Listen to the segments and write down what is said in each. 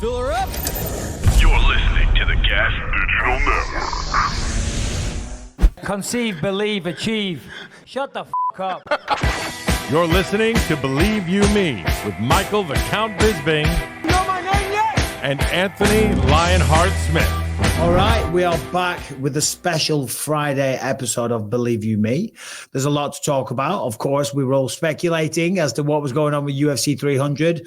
Fill her up. You're listening to the Gas Digital Network. Conceive, believe, achieve. Shut the f*** up. You're listening to Believe You Me with Michael the Count Bisping. You know my name yet? And Anthony Lionheart Smith. All right, we are back with a special Friday episode of Believe You Me. There's a lot to talk about. Of course, we were all speculating as to what was going on with UFC 300.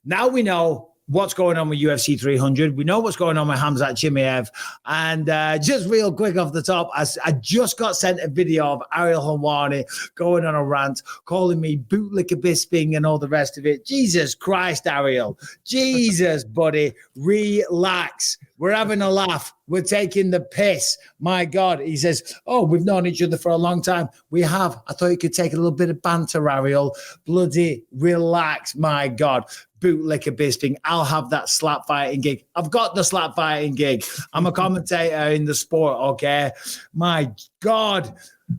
Now we know what's going on with UFC 300. We know what's going on with Khamzat Chimaev. And just real quick off the top, I just got sent a video of Ariel Helwani going on a rant, calling me bootlicker Bisping and all the rest of it. Jesus Christ, Ariel. Jesus, buddy. Relax. We're having a laugh. We're taking the piss. My God. He says, oh, we've known each other for a long time. We have. I thought you could take a little bit of banter, Ariel. Bloody relax. My God. Bootlicker Bisping. I'll have that slap fighting gig. I've got the slap fighting gig. I'm a commentator in the sport, okay? My God.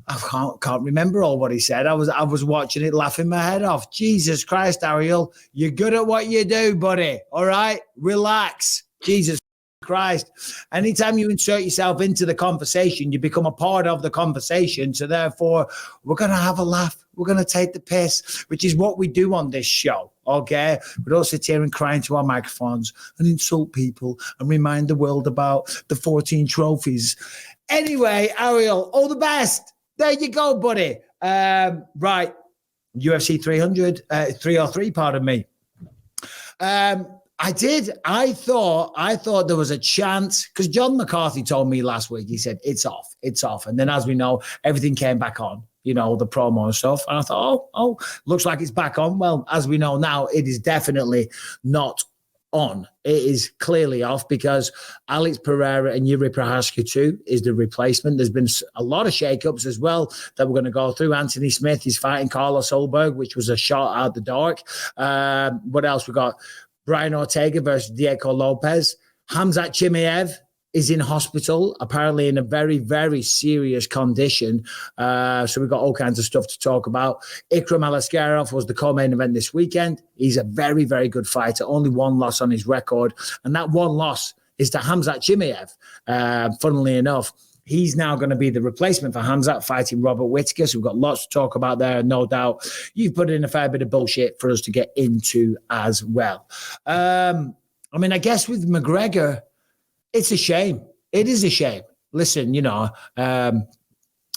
I can't remember all what he said. I was watching it, laughing my head off. Jesus Christ, Ariel. You're good at what you do, buddy. All right? Relax. Jesus Christ. Anytime you insert yourself into the conversation, you become a part of the conversation. So therefore, we're going to have a laugh. We're going to take the piss, which is what we do on this show, okay? We don't sit here and cry into our microphones and insult people and remind the world about the 14 trophies. Anyway, Ariel, all the best. There you go, buddy. Right. UFC 303, pardon me. I thought there was a chance because John McCarthy told me last week, he said, it's off. And then as we know, everything came back on, you know, the promo and stuff. And I thought, oh, looks like it's back on. Well, as we know now, it is definitely not on. It is clearly off because Alex Pereira and Jiri Prochazka too is the replacement. There's been a lot of shakeups as well that we're going to go through. Anthony Smith is fighting Carlos Ulberg, which was a shot out the dark. What else we got? Brian Ortega versus Diego Lopez. Khamzat Chimaev is in hospital, apparently in a very, very serious condition. So we've got all kinds of stuff to talk about. Ikram Aliskerov was the co-main event this weekend. He's a very, very good fighter. Only one loss on his record. And that one loss is to Khamzat Chimaev. Funnily enough, he's now going to be the replacement for Khamzat fighting Robert Whitaker. So we've got lots to talk about there, no doubt. You've put in a fair bit of bullshit for us to get into as well. I guess with McGregor, it's a shame. It is a shame. Listen, you know,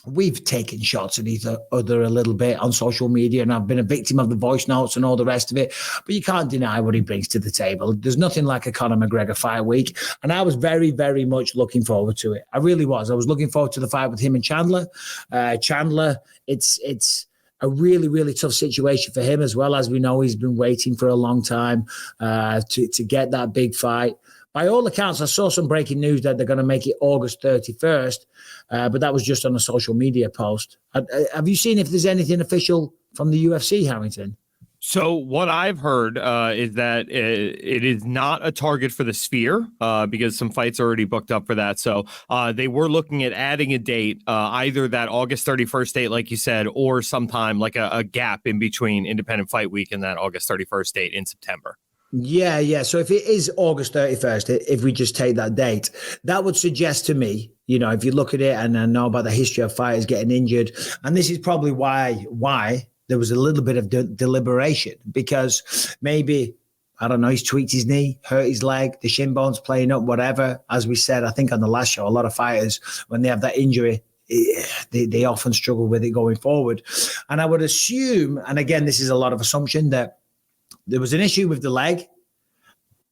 we've taken shots at each other a little bit on social media, and I've been a victim of the voice notes and all the rest of it. But you can't deny what he brings to the table. There's nothing like a Conor McGregor fight week. And I was very, very much looking forward to it. I really was. I was looking forward to the fight with him and Chandler. Chandler, it's a really, really tough situation for him as well. As we know, he's been waiting for a long time to get that big fight. By all accounts, I saw some breaking news that they're going to make it August 31st, but that was just on a social media post. Have you seen if there's anything official from the UFC, Harrington? So what I've heard is that it is not a target for the Sphere because some fights are already booked up for that. So they were looking at adding a date, either that August 31st date, like you said, or sometime like a gap in between Independent Fight Week and that August 31st date in September. Yeah. So if it is August 31st, if we just take that date, that would suggest to me, you know, if you look at it and I know about the history of fighters getting injured, and this is probably why there was a little bit of deliberation, because maybe, I don't know, he's tweaked his knee, hurt his leg, the shin bone's playing up, whatever. As we said, I think on the last show, a lot of fighters, when they have that injury, they often struggle with it going forward. And I would assume, and again, this is a lot of assumption, that there was an issue with the leg,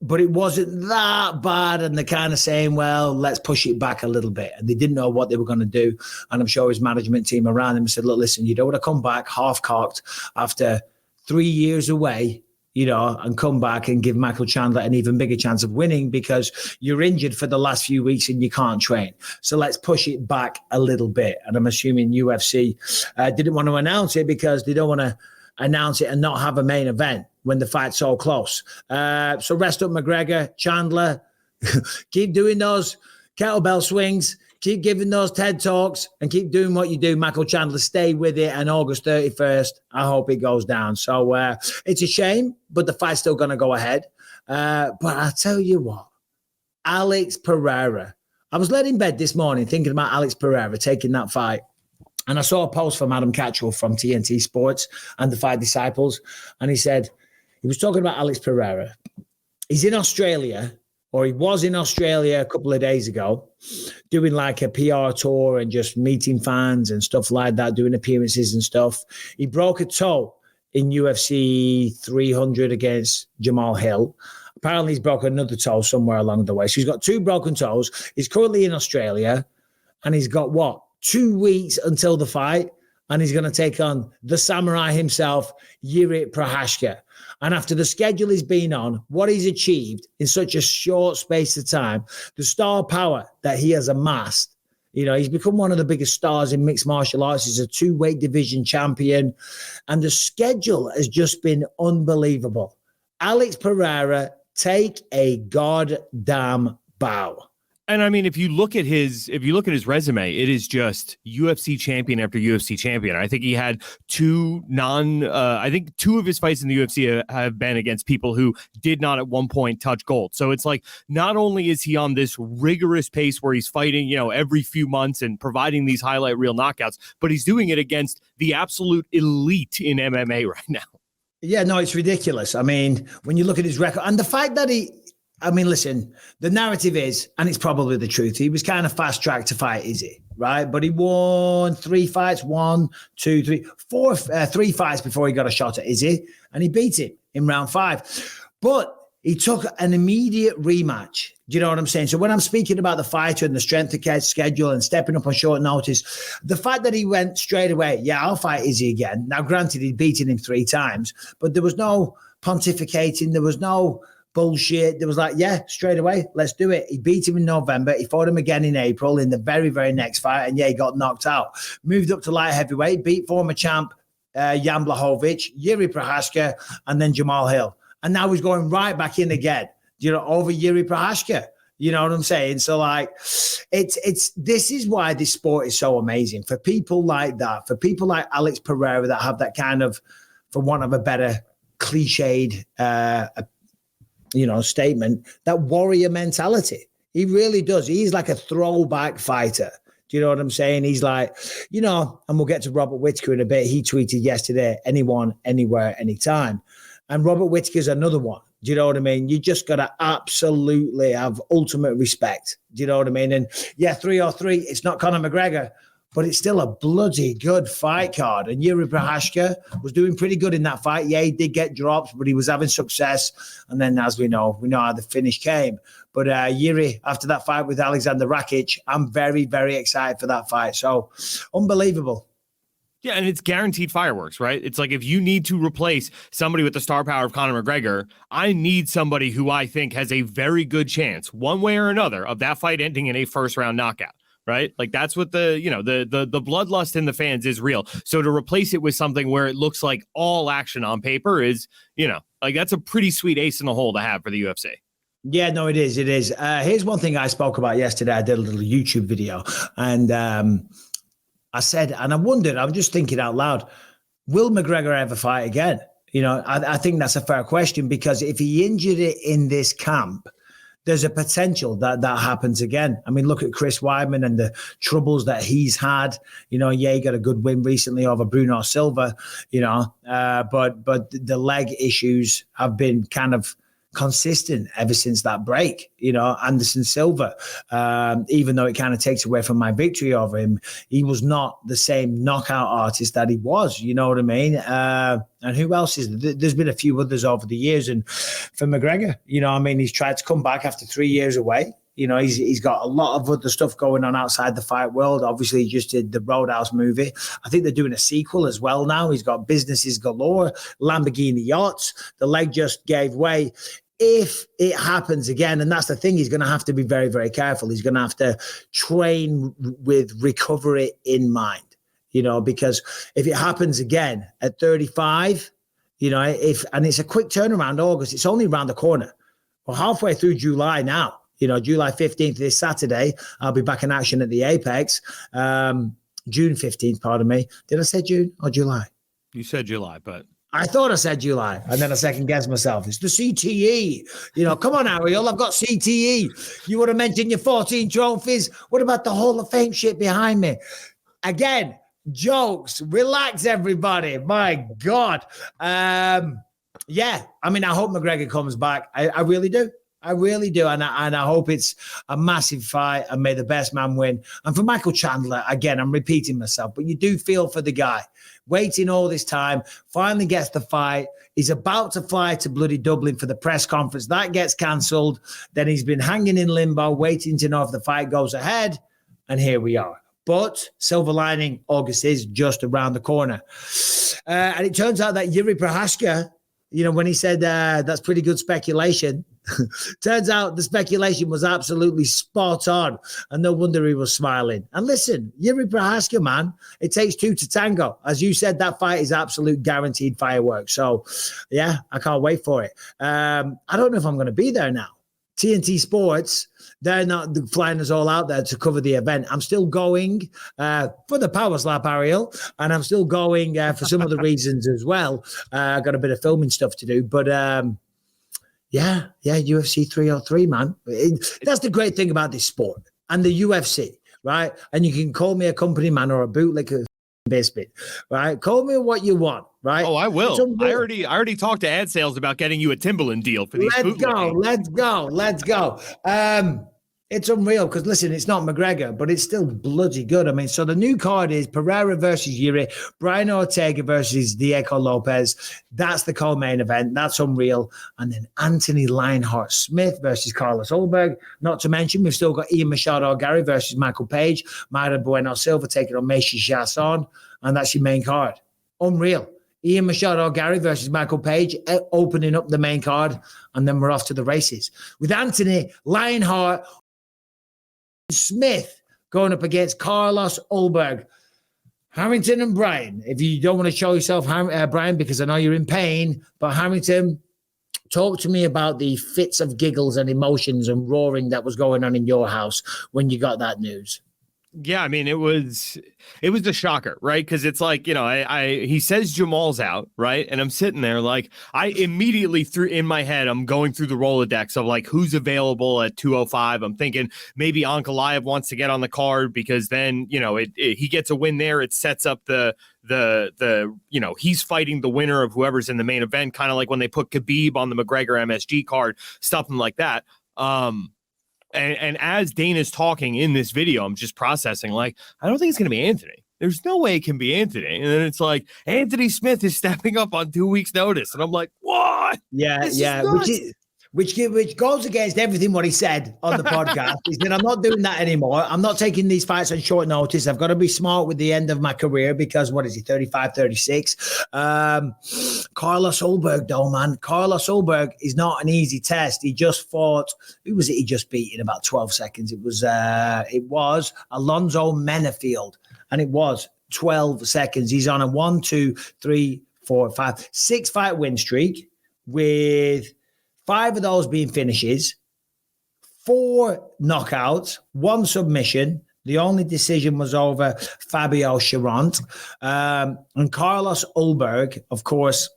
but it wasn't that bad. And they're kind of saying, well, let's push it back a little bit. And they didn't know what they were going to do. And I'm sure his management team around him said, look, listen, you don't want to come back half-cocked after 3 years away, you know, and come back and give Michael Chandler an even bigger chance of winning because you're injured for the last few weeks and you can't train. So let's push it back a little bit. And I'm assuming UFC didn't want to announce it because they don't want to announce it and not have a main event when the fight's so close. So rest up McGregor, Chandler, keep doing those kettlebell swings, keep giving those TED Talks, and keep doing what you do. Michael Chandler, stay with it. And August 31st, I hope it goes down. So it's a shame, but the fight's still going to go ahead. But I tell you what, Alex Pereira. I was laying in bed this morning thinking about Alex Pereira taking that fight. And I saw a post from Adam Catchell from TNT Sports and the Fight Disciples. And he said, he was talking about Alex Pereira. He's in Australia, or he was in Australia a couple of days ago, doing like a PR tour and just meeting fans and stuff like that, doing appearances and stuff. He broke a toe in UFC 300 against Jamal Hill. Apparently, he's broken another toe somewhere along the way. So he's got 2 broken toes. He's currently in Australia, and he's got 2 weeks until the fight, and he's going to take on the samurai himself, Jiri Prochazka. And after the schedule he's been on, what he's achieved in such a short space of time, the star power that he has amassed, he's become one of the biggest stars in mixed martial arts. He's a 2-weight division champion, and the schedule has just been unbelievable. Alex Pereira, take a goddamn bow. And I mean, if you look at his resume, it is just UFC champion after UFC champion. I think he had 2 of his fights in the UFC have been against people who did not at one point touch gold. So it's like, not only is he on this rigorous pace where he's fighting, every few months and providing these highlight reel knockouts, but he's doing it against the absolute elite in MMA right now. Yeah, no, it's ridiculous. I mean, when you look at his record and the fact that listen, the narrative is, and it's probably the truth, he was kind of fast-tracked to fight Izzy, right? But he won 3 fights, 1, 2, 3, 4, 3 fights before he got a shot at Izzy, and he beat him in round 5. But he took an immediate rematch. Do you know what I'm saying? So when I'm speaking about the fighter and the strength of schedule and stepping up on short notice, the fact that he went straight away, I'll fight Izzy again. Now, granted, he'd beaten him 3 times, but there was no pontificating. There was no bullshit. There was like, straight away, let's do it. He beat him in November. He fought him again in April in the very, very next fight. And he got knocked out. Moved up to light heavyweight, beat former champ Jan Blachowicz, Jiri Prochazka, and then Jamal Hill. And now he's going right back in again, over Jiri Prochazka. You know what I'm saying? So this is why this sport is so amazing. For people like that, for people like Alex Pereira that have that kind of, for want of a better cliched statement, that warrior mentality. He really does. He's like a throwback fighter. Do you know what I'm saying? He's like, and we'll get to Robert Whitaker in a bit. He tweeted yesterday, anyone, anywhere, anytime. And Robert Whitaker's another one. Do you know what I mean? You just got to absolutely have ultimate respect. Do you know what I mean? And 303, it's not Conor McGregor, but it's still a bloody good fight card. And Jiri Prochazka was doing pretty good in that fight. Yeah, he did get drops, but he was having success. And then, as we know how the finish came. But Jiri, after that fight with Alexander Rakic, I'm very, very excited for that fight. So, unbelievable. Yeah, and it's guaranteed fireworks, right? It's like, if you need to replace somebody with the star power of Conor McGregor, I need somebody who I think has a very good chance, one way or another, of that fight ending in a first-round knockout. Right? Like, that's what the bloodlust in the fans is real. So to replace it with something where it looks like all action on paper is, that's a pretty sweet ace in the hole to have for the UFC. Yeah, no, it is. It is. Here's one thing I spoke about yesterday. I did a little YouTube video, and I said, and I wondered, I'm just thinking out loud, will McGregor ever fight again? I think that's a fair question, because if he injured it in this camp, there's a potential that happens again. I mean, look at Chris Weidman and the troubles that he's had. He got a good win recently over Bruno Silva, but the leg issues have been kind of consistent ever since that break. Anderson Silva, even though it kind of takes away from my victory over him, he was not the same knockout artist that he was. You know what I mean? And who else is there? There's been a few others over the years. And for McGregor, he's tried to come back after 3 years away. He's got a lot of other stuff going on outside the fight world. Obviously, he just did the Roadhouse movie. I think they're doing a sequel as well now. He's got businesses galore, Lamborghini yachts. The leg just gave way. If it happens again, and that's the thing, he's going to have to be very, very careful. He's going to have to train with recovery in mind, because if it happens again at 35, and it's a quick turnaround, August, it's only around the corner. We're halfway through July now. July 15th, this Saturday, I'll be back in action at the Apex. June 15th, pardon me. Did I say June or July? You said July, but I thought I said July, and then I second guessed myself. It's the CTE. Come on, Ariel. I've got CTE. You would have mentioned your 14 trophies. What about the Hall of Fame shit behind me? Again, jokes. Relax, everybody. My God. Yeah. I mean, I hope McGregor comes back. I really do. I really do. And I hope it's a massive fight and may the best man win. And for Michael Chandler, again, I'm repeating myself, but you do feel for the guy. Waiting all this time, finally gets the fight. He's about to fly to bloody Dublin for the press conference. That gets cancelled. Then he's been hanging in limbo, waiting to know if the fight goes ahead. And here we are. But silver lining, August is just around the corner. And it turns out that Jiri Prochazka, when he said that's pretty good speculation, turns out the speculation was absolutely spot on. And no wonder he was smiling. And listen, Jiri Prochazka, man, it takes two to tango. As you said, that fight is absolute guaranteed fireworks. So, yeah, I can't wait for it. I don't know if I'm going to be there now. TNT Sports, they're not flying us all out there to cover the event. I'm still going for the Power Slap, Ariel, and I'm still going for some other reasons as well. I got a bit of filming stuff to do, but yeah, UFC 303, man. That's the great thing about this sport and the UFC, right? And you can call me a company man or a bootlicker Bisping, right? Call me what you want, right? Oh, I will. I already talked to ad sales about getting you a Timberland deal for these. Let's go. It's unreal because, listen, it's not McGregor, but it's still bloody good. I mean, so the new card is Pereira versus Jiri, Brian Ortega versus Diego Lopez. That's the co-main event. That's unreal. And then Anthony Lionheart Smith versus Carlos Ulberg. Not to mention, we've still got Ian Machado Gary versus Michael Page, Mayra Bueno Silva taking on Meisha Jasson, and that's your main card. Unreal. Ian Machado Gary versus Michael Page opening up the main card, and then we're off to the races. With Anthony Lionheart Smith going up against Carlos Ulberg. Harrington and Brian, if you don't want to show yourself, Brian, because I know you're in pain, but Harrington, talk to me about the fits of giggles and emotions and roaring that was going on in your house when you got that news. Yeah, I mean, it was a shocker, right? Because it's like, he says Jamal's out, right? And I'm sitting there like, I immediately in my head, I'm going through the Rolodex of like, who's available at 205. I'm thinking maybe Ankalaev wants to get on the card because then, he gets a win there. It sets up the he's fighting the winner of whoever's in the main event, kind of like when they put Khabib on the McGregor MSG card, something like that. And as Dana's talking in this video, I'm just processing, like, I don't think it's going to be Anthony. There's no way it can be Anthony. And then it's like, Anthony Smith is stepping up on 2 weeks' notice. And I'm like, what? Yeah. Which goes against everything what he said on the podcast. He said, I'm not doing that anymore. I'm not taking these fights on short notice. I've got to be smart with the end of my career because, what is he, 35, 36? Carlos Ulberg, though, man. Carlos Ulberg is not an easy test. He just fought, who was it he just beat in about 12 seconds? It was Alonzo Menafield, and it was 12 seconds. He's on a 1, 2, 3, 4, 5, 6 fight win streak with 5 of those being finishes, 4 knockouts, 1 submission. The only decision was over Fabio Charant. And Carlos Ulberg, of course,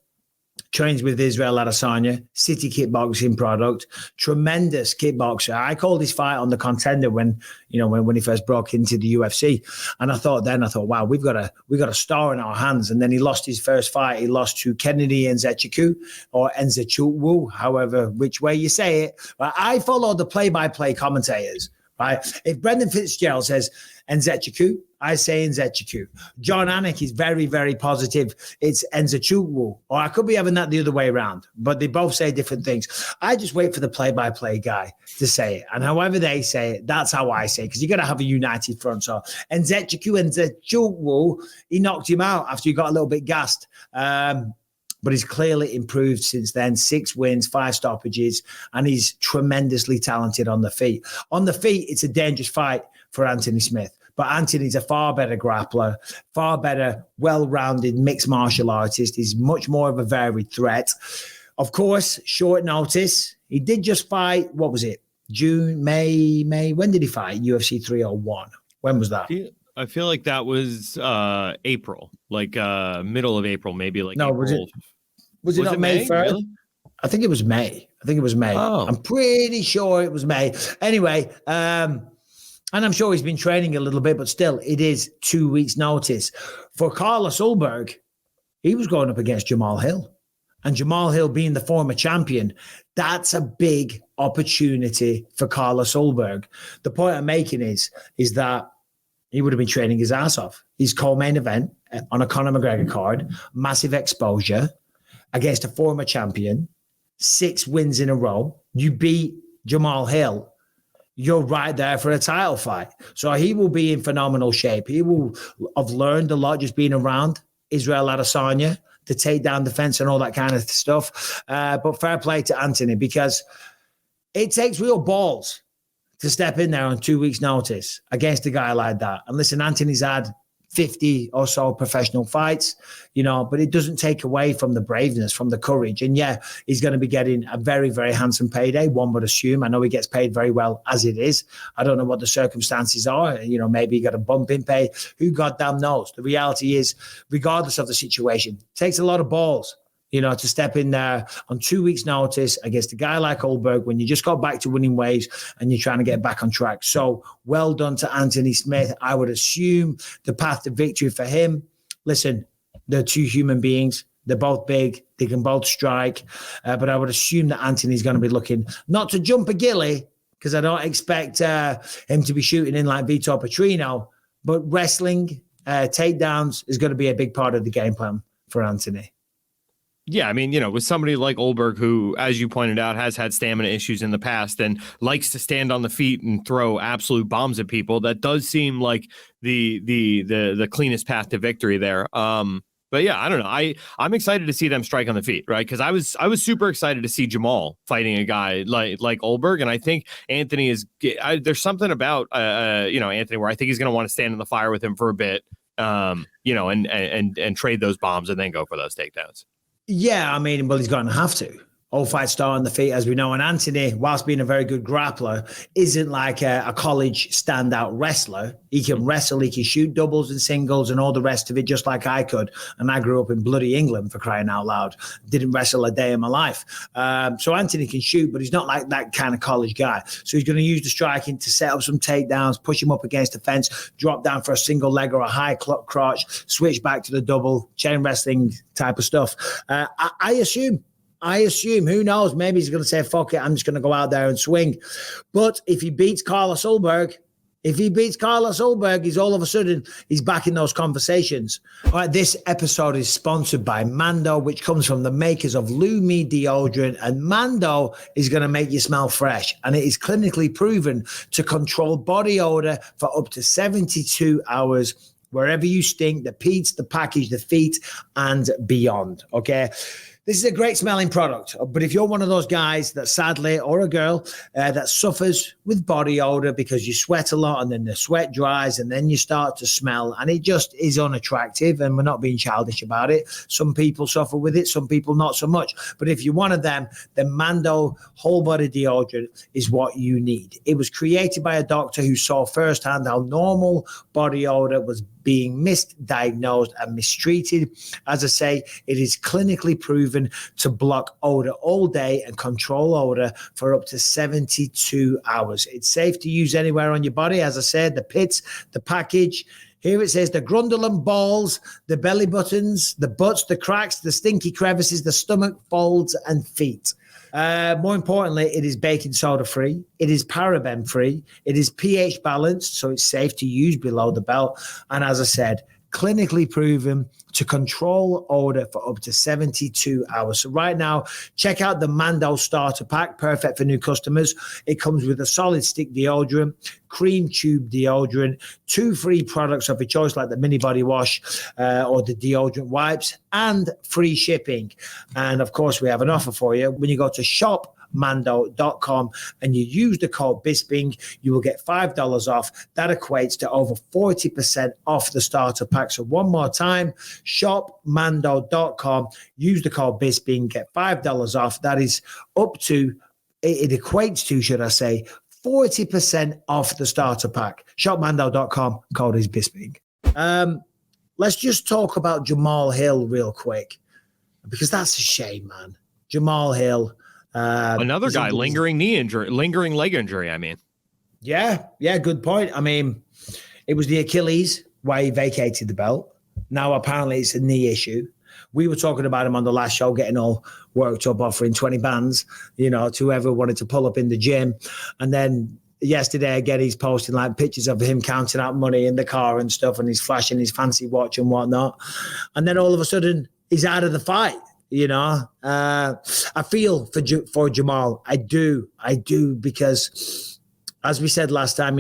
trains with Israel Adesanya, City kickboxing product, tremendous kickboxer. I called his fight on the Contender when he first broke into the UFC. And I thought, wow, we've got a star in our hands. And then he lost his first fight. He lost to Kennedy Nzechukwu or Nzechukwu, however, which way you say it. But I follow the play-by-play commentators, right? If Brendan Fitzgerald says Nzechukwu, I say Nzechukwu. John Anik is very, very positive. It's Nzechukwu. Or I could be having that the other way around, but they both say different things. I just wait for the play-by-play guy to say it. And however they say it, that's how I say it, because you got to have a united front. So Nzechukwu, he knocked him out after he got a little bit gassed. But he's clearly improved since then. 6 wins, 5 stoppages, and he's tremendously talented on the feet. On the feet, it's a dangerous fight for Anthony Smith. But Anthony's a far better grappler, far better, well-rounded mixed martial artist. He's much more of a varied threat. Of course, short notice. He did just fight, what was it? June, May. When did he fight? UFC 301. When was that? I feel like that was April, like middle of April, maybe like no, April. was it? Was it not May 1st? Really? I think it was May. Oh. I'm pretty sure it was May. Anyway, and I'm sure he's been training a little bit, but still, it is 2 weeks' notice. For Carlos Ulberg, he was going up against Jamal Hill. And Jamal Hill being the former champion, that's a big opportunity for Carlos Ulberg. The point I'm making is that he would have been training his ass off. His co-main event on a Conor McGregor card, massive exposure against a former champion, 6 wins in a row. You beat Jamal Hill, you're right there for a title fight. So he will be in phenomenal shape. He will have learned a lot just being around Israel Adesanya, the takedown defense and all that kind of stuff. But fair play to Anthony, because it takes real balls to step in there on 2 weeks' notice against a guy like that. And listen, Anthony's had 50 or so professional fights, but it doesn't take away from the braveness, from the courage. And yeah, he's going to be getting a very, very handsome payday, one would assume. I know he gets paid very well as it is. I don't know what the circumstances are. Maybe he got a bump in pay. Who goddamn knows? The reality is, regardless of the situation, it takes a lot of balls, to step in there on 2 weeks' notice against a guy like Ulberg when you just got back to winning ways and you're trying to get back on track. So well done to Anthony Smith. I would assume the path to victory for him. Listen, they're two human beings. They're both big. They can both strike. But I would assume that Anthony's going to be looking not to jump a gilly, because I don't expect him to be shooting in like Vitor Petrino, but wrestling, takedowns is going to be a big part of the game plan for Anthony. Yeah, I mean, with somebody like Ulberg, who, as you pointed out, has had stamina issues in the past and likes to stand on the feet and throw absolute bombs at people, that does seem like the cleanest path to victory there. But yeah, I don't know. I'm excited to see them strike on the feet, right? Because I was super excited to see Jamal fighting a guy like Ulberg, and I think Anthony is. There's something about Anthony where I think he's going to want to stand in the fire with him for a bit, and trade those bombs and then go for those takedowns. Yeah, I mean, well, he's going to have to. All fights start on the feet, as we know. And Anthony, whilst being a very good grappler, isn't like a college standout wrestler. He can wrestle, he can shoot doubles and singles and all the rest of it, just like I could. And I grew up in bloody England, for crying out loud. Didn't wrestle a day in my life. So Anthony can shoot, but he's not like that kind of college guy. So he's going to use the striking to set up some takedowns, push him up against the fence, drop down for a single leg or a high crotch, switch back to the double, chain wrestling type of stuff. I assume, who knows, maybe he's going to say, fuck it, I'm just going to go out there and swing. But if he beats Carlos Ulberg, he's all of a sudden, he's back in those conversations. All right, this episode is sponsored by Mando, which comes from the makers of Lumi deodorant. And Mando is going to make you smell fresh. And it is clinically proven to control body odor for up to 72 hours, wherever you stink, the peats, the package, the feet, and beyond, okay? This is a great smelling product, but if you're one of those guys that sadly, or a girl that suffers with body odor because you sweat a lot and then the sweat dries and then you start to smell and it just is unattractive, and we're not being childish about it. Some people suffer with it, some people not so much. But if you're one of them, the Mando whole body deodorant is what you need. It was created by a doctor who saw firsthand how normal body odor was being misdiagnosed and mistreated. As I say, it is clinically proven to block odor all day and control odor for up to 72 hours. It's safe to use anywhere on your body. As I said, the pits, the package. Here it says the grundle and balls, the belly buttons, the butts, the cracks, the stinky crevices, the stomach folds and feet. More importantly, it is baking soda free. It is paraben free. It is pH balanced, so it's safe to use below the belt. And as I said, clinically proven to control odor for up to 72 hours. So right now, check out the Mando Starter Pack, perfect for new customers. It comes with a solid stick deodorant, cream tube deodorant, 2 free products of your choice like the mini body wash or the deodorant wipes, and free shipping. And of course, we have an offer for you. When you go to shopmando.com and you use the code Bisping, you will get $5 off. That equates to over 40% off the starter pack. So one more time, shopmando.com, use the code Bisping, get $5 off. That is up to, it equates to, should I say, 40% off the starter pack. Shopmando.com, code is Bisping. Let's just talk about Jamal Hill real quick. because that's a shame, man. Jamal Hill. Another guy, lingering leg injury, I mean. Yeah, good point. I mean, it was the Achilles why he vacated the belt. Now apparently it's a knee issue. We were talking about him on the last show, getting all worked up, offering 20 bands, to whoever wanted to pull up in the gym. And then yesterday, again, he's posting like pictures of him counting out money in the car and stuff, and he's flashing his fancy watch and whatnot. And then all of a sudden, he's out of the fight. I feel for Jamal. I do, because as we said last time,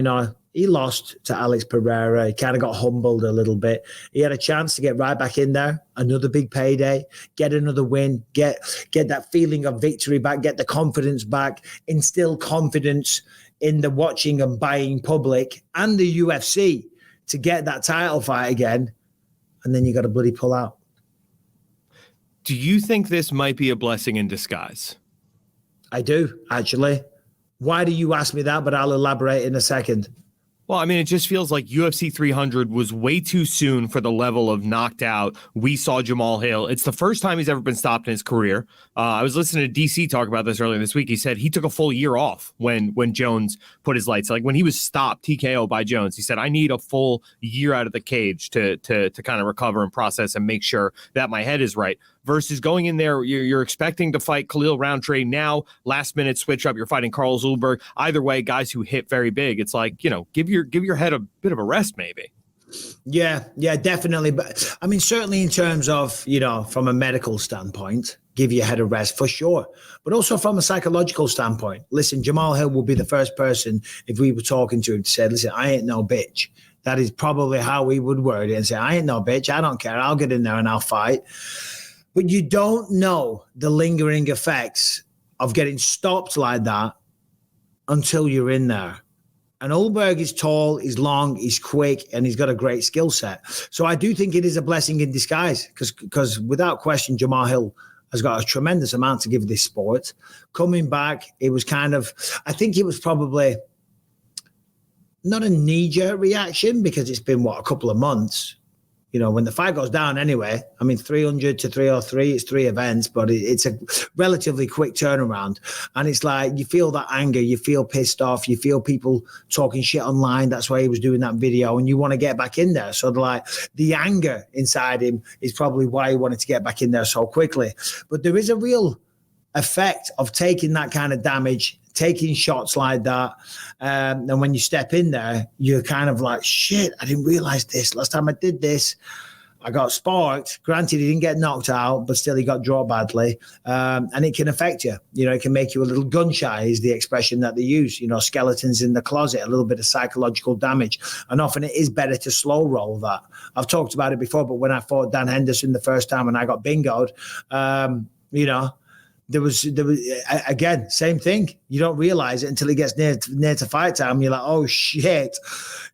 he lost to Alex Pereira. He kind of got humbled a little bit. He had a chance to get right back in there, another big payday, get another win, get that feeling of victory back, get the confidence back, instill confidence in the watching and buying public and the UFC to get that title fight again. And then you got to bloody pull out. Do you think this might be a blessing in disguise? I do, actually. Why do you ask me that? But I'll elaborate in a second. Well, I mean, it just feels like UFC 300 was way too soon for the level of knocked out we saw Jamal Hill. It's the first time he's ever been stopped in his career. I was listening to DC talk about this earlier this week. He said he took a full year off when Jones put his lights. Like when he was stopped TKO by Jones, he said, I need a full year out of the cage to kind of recover and process and make sure that my head is right. Versus going in there, you're expecting to fight Khalil Roundtree. Now, last minute switch up, you're fighting Carlos Ulberg. Either way, guys who hit very big. It's like, give your head a bit of a rest, maybe. Yeah, definitely. But I mean, certainly in terms of, from a medical standpoint, give your head a rest for sure. But also from a psychological standpoint, listen, Jamal Hill will be the first person, if we were talking to him, to say, listen, I ain't no bitch. That is probably how we would word it and say, I ain't no bitch. I don't care. I'll get in there and I'll fight. But you don't know the lingering effects of getting stopped like that until you're in there. And Ulberg is tall, he's long, he's quick, and he's got a great skill set. So I do think it is a blessing in disguise because without question, Jamal Hill has got a tremendous amount to give this sport. Coming back, it was I think it was probably not a knee-jerk reaction because it's been, a couple of months. When the fight goes down anyway, I mean, 300 to 303, it's 3 events, but it's a relatively quick turnaround. And it's like, you feel that anger, you feel pissed off, you feel people talking shit online. That's why he was doing that video and you want to get back in there. So the anger inside him is probably why he wanted to get back in there so quickly. But there is a real effect of taking that kind of damage, taking shots like that. And when you step in there, you're kind of like, shit, I didn't realize this. Last time I did this, I got sparked. Granted, he didn't get knocked out, but still he got dropped badly. And it can affect you. It can make you a little gun shy is the expression that they use. Skeletons in the closet, a little bit of psychological damage. And often it is better to slow roll that. I've talked about it before, but when I fought Dan Henderson the first time and I got bingoed, there was again, same thing. You don't realize it until it gets near to fight time. You're like, oh shit.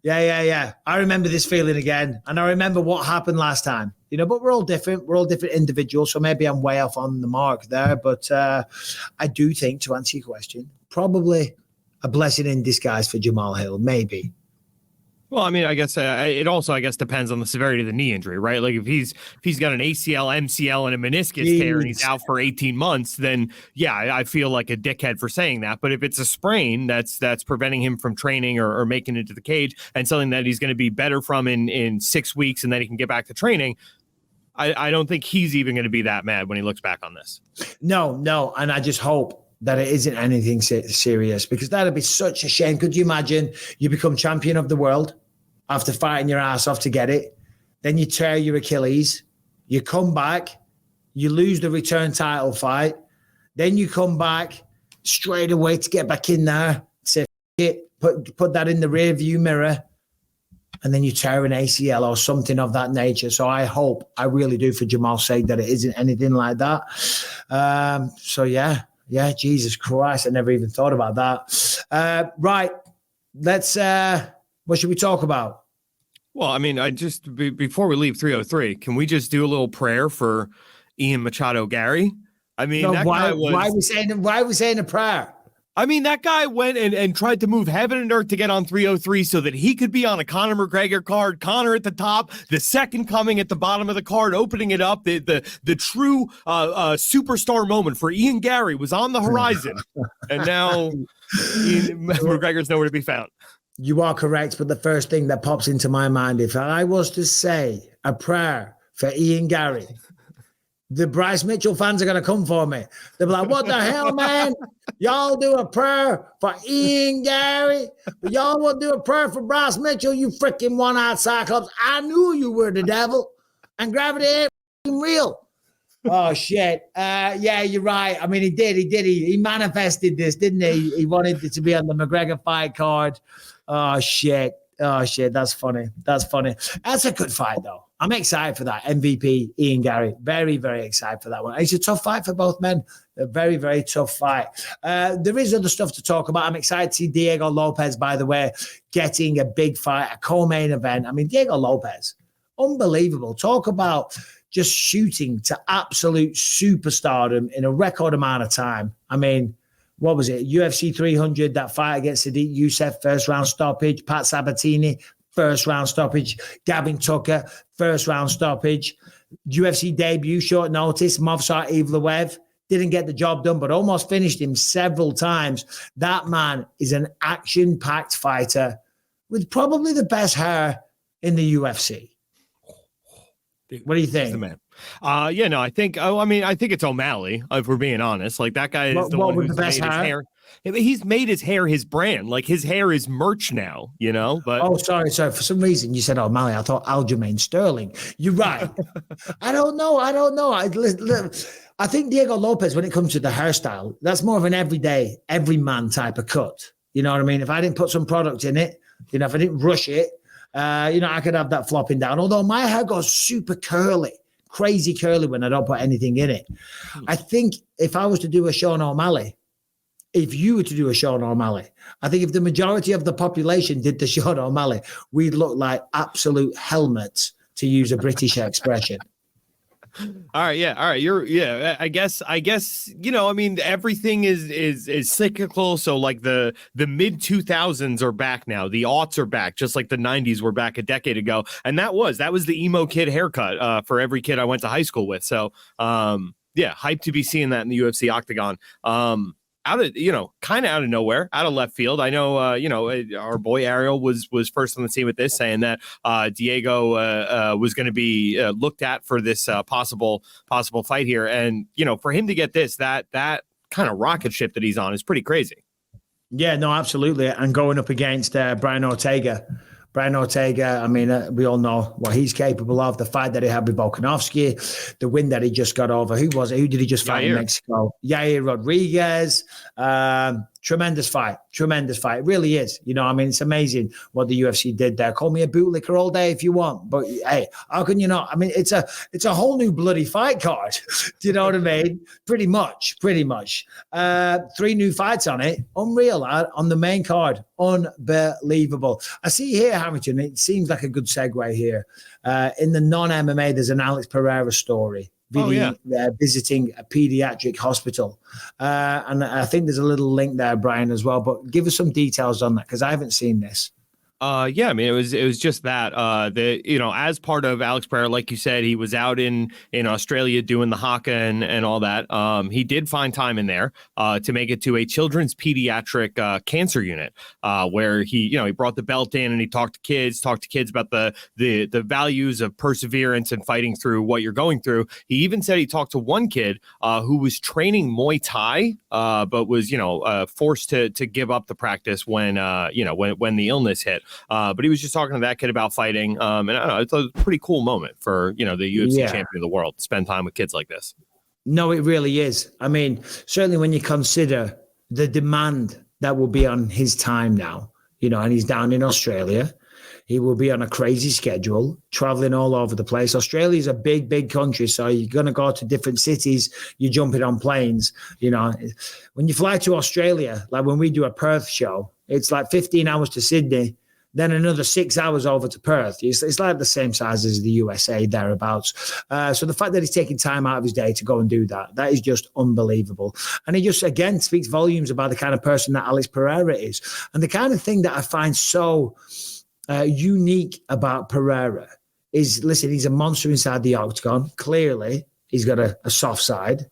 Yeah. I remember this feeling again. And I remember what happened last time, but we're all different. We're all different individuals. So maybe I'm way off on the mark there. But I do think, to answer your question, probably a blessing in disguise for Jamal Hill, maybe. Well, I mean, I guess it also, depends on the severity of the knee injury, right? Like if he's got an ACL, MCL, and a meniscus tear and he's out for 18 months, then yeah, I feel like a dickhead for saying that. But if it's a sprain that's preventing him from training or making it to the cage and something that he's going to be better from in 6 weeks and then he can get back to training, I don't think he's even going to be that mad when he looks back on this. No. And I just hope that it isn't anything serious because that'd be such a shame. Could you imagine you become champion of the world after fighting your ass off to get it? Then you tear your Achilles, you come back, you lose the return title fight, then you come back straight away to get back in there, say, put that in the rear view mirror, and then you tear an ACL or something of that nature. So I hope, I really do for Jamal's sake, that it isn't anything like that. So yeah, Jesus Christ, I never even thought about that. Right, let's, what should we talk about? Well, I mean, before we leave 303, can we just do a little prayer for Ian Machado Gary? I mean, No, that why guy was... Why are we saying a prayer? I mean, that guy went and tried to move heaven and earth to get on 303 so that he could be on a Conor McGregor card. Conor at the top, the second coming at the bottom of the card, opening it up. The true superstar moment for Ian Gary was on the horizon, and now McGregor's nowhere to be found. You are correct, but the first thing that pops into my mind, if I was to say a prayer for Ian Gary, the Bryce Mitchell fans are going to come for me. They'll be like, what the hell, man? Y'all do a prayer for Ian Gary, but y'all won't do a prayer for Bryce Mitchell, you freaking one-eyed Cyclops. I knew you were the devil, and gravity ain't real. Oh, shit. Yeah, you're right. I mean, he did. He manifested this, didn't he? He wanted it to be on the McGregor fight card. Oh, shit. That's funny. That's a good fight, though. I'm excited for that. MVP, Ian Gary. Very, very excited for that one. It's a tough fight for both men. A very, very tough fight. There is other stuff to talk about. I'm excited to see Diego Lopez, by the way, getting a big fight, a co-main event. I mean, Diego Lopez, unbelievable. Talk about just shooting to absolute superstardom in a record amount of time. I mean, what was it? UFC 300, that fight against Sadiq Youssef, first round stoppage. Pat Sabatini, first round stoppage. Gavin Tucker, first round stoppage. UFC debut, short notice. Movsar Evloev didn't get the job done, but almost finished him several times. That man is an action-packed fighter with probably the best hair in the UFC. What do you think? The man. I think it's O'Malley, if we're being honest. Like, that guy is the one who's made his hair. He's made his hair his brand. Like, his hair is merch now, you know? But sorry. For some reason you said O'Malley. I thought Aljamain Sterling. You're right. I don't know. I think Diego Lopez, when it comes to the hairstyle, that's more of an every man type of cut. You know what I mean? If I didn't put some product in it, if I didn't rush it, I could have that flopping down. Although my hair goes super curly, crazy curly when I don't put anything in it. I think if I was to do a Sean O'Malley, if you were to do a Sean O'Malley, I think if the majority of the population did the Sean O'Malley, we'd look like absolute helmets, to use a British expression. All right. I guess, everything is cyclical. So like the mid 2000s are back now. The aughts are back, just like the 90s were back a decade ago. And that was the emo kid haircut for every kid I went to high school with. So, hyped to be seeing that in the UFC octagon. Kind of out of nowhere, out of left field. I know, our boy Ariel was first on the scene with this, saying that Diego was going to be looked at for this possible fight here, and for him to get this, that kind of rocket ship that he's on is pretty crazy. Yeah, no, absolutely, and going up against Brian Ortega. I mean, we all know what he's capable of. The fight that he had with Volkanovski, the win that he just got over. Who was it? Who did he just fight in Mexico? Yair Rodriguez. Tremendous fight. It really is. It's amazing what the UFC did there. Call me a bootlicker all day if you want, but hey, how can you not? I mean, it's a whole new bloody fight card. Do you know what I mean? Pretty much. 3 new fights on it. Unreal on the main card. Unbelievable. I see here, Harrington, it seems like a good segue here. In the non-MMA, there's an Alex Pereira story. Visiting a pediatric hospital. And I think there's a little link there, Brian, as well. But give us some details on that, because I haven't seen this. It was just that, as part of Alex Pereira, like you said, he was out in Australia doing the haka and all that. He did find time in there, to make it to a children's pediatric, cancer unit, where he brought the belt in and he talked to kids about the values of perseverance and fighting through what you're going through. He even said he talked to one kid, who was training Muay Thai, but was, forced to give up the practice when the illness hit. But he was just talking to that kid about fighting. And I don't know, it's a pretty cool moment for, the UFC champion of the world to spend time with kids like this. No, it really is. I mean, certainly when you consider the demand that will be on his time now, and he's down in Australia. He will be on a crazy schedule, traveling all over the place. Australia is a big, big country, so you're going to go to different cities. You're jumping on planes. When you fly to Australia, like when we do a Perth show, it's like 15 hours to Sydney, then another 6 hours over to Perth. It's like the same size as the USA, thereabouts. So the fact that he's taking time out of his day to go and do that is just unbelievable. And he just, again, speaks volumes about the kind of person that Alex Pereira is. And the kind of thing that I find so unique about Pereira is, listen, he's a monster inside the octagon. Clearly, he's got a soft side.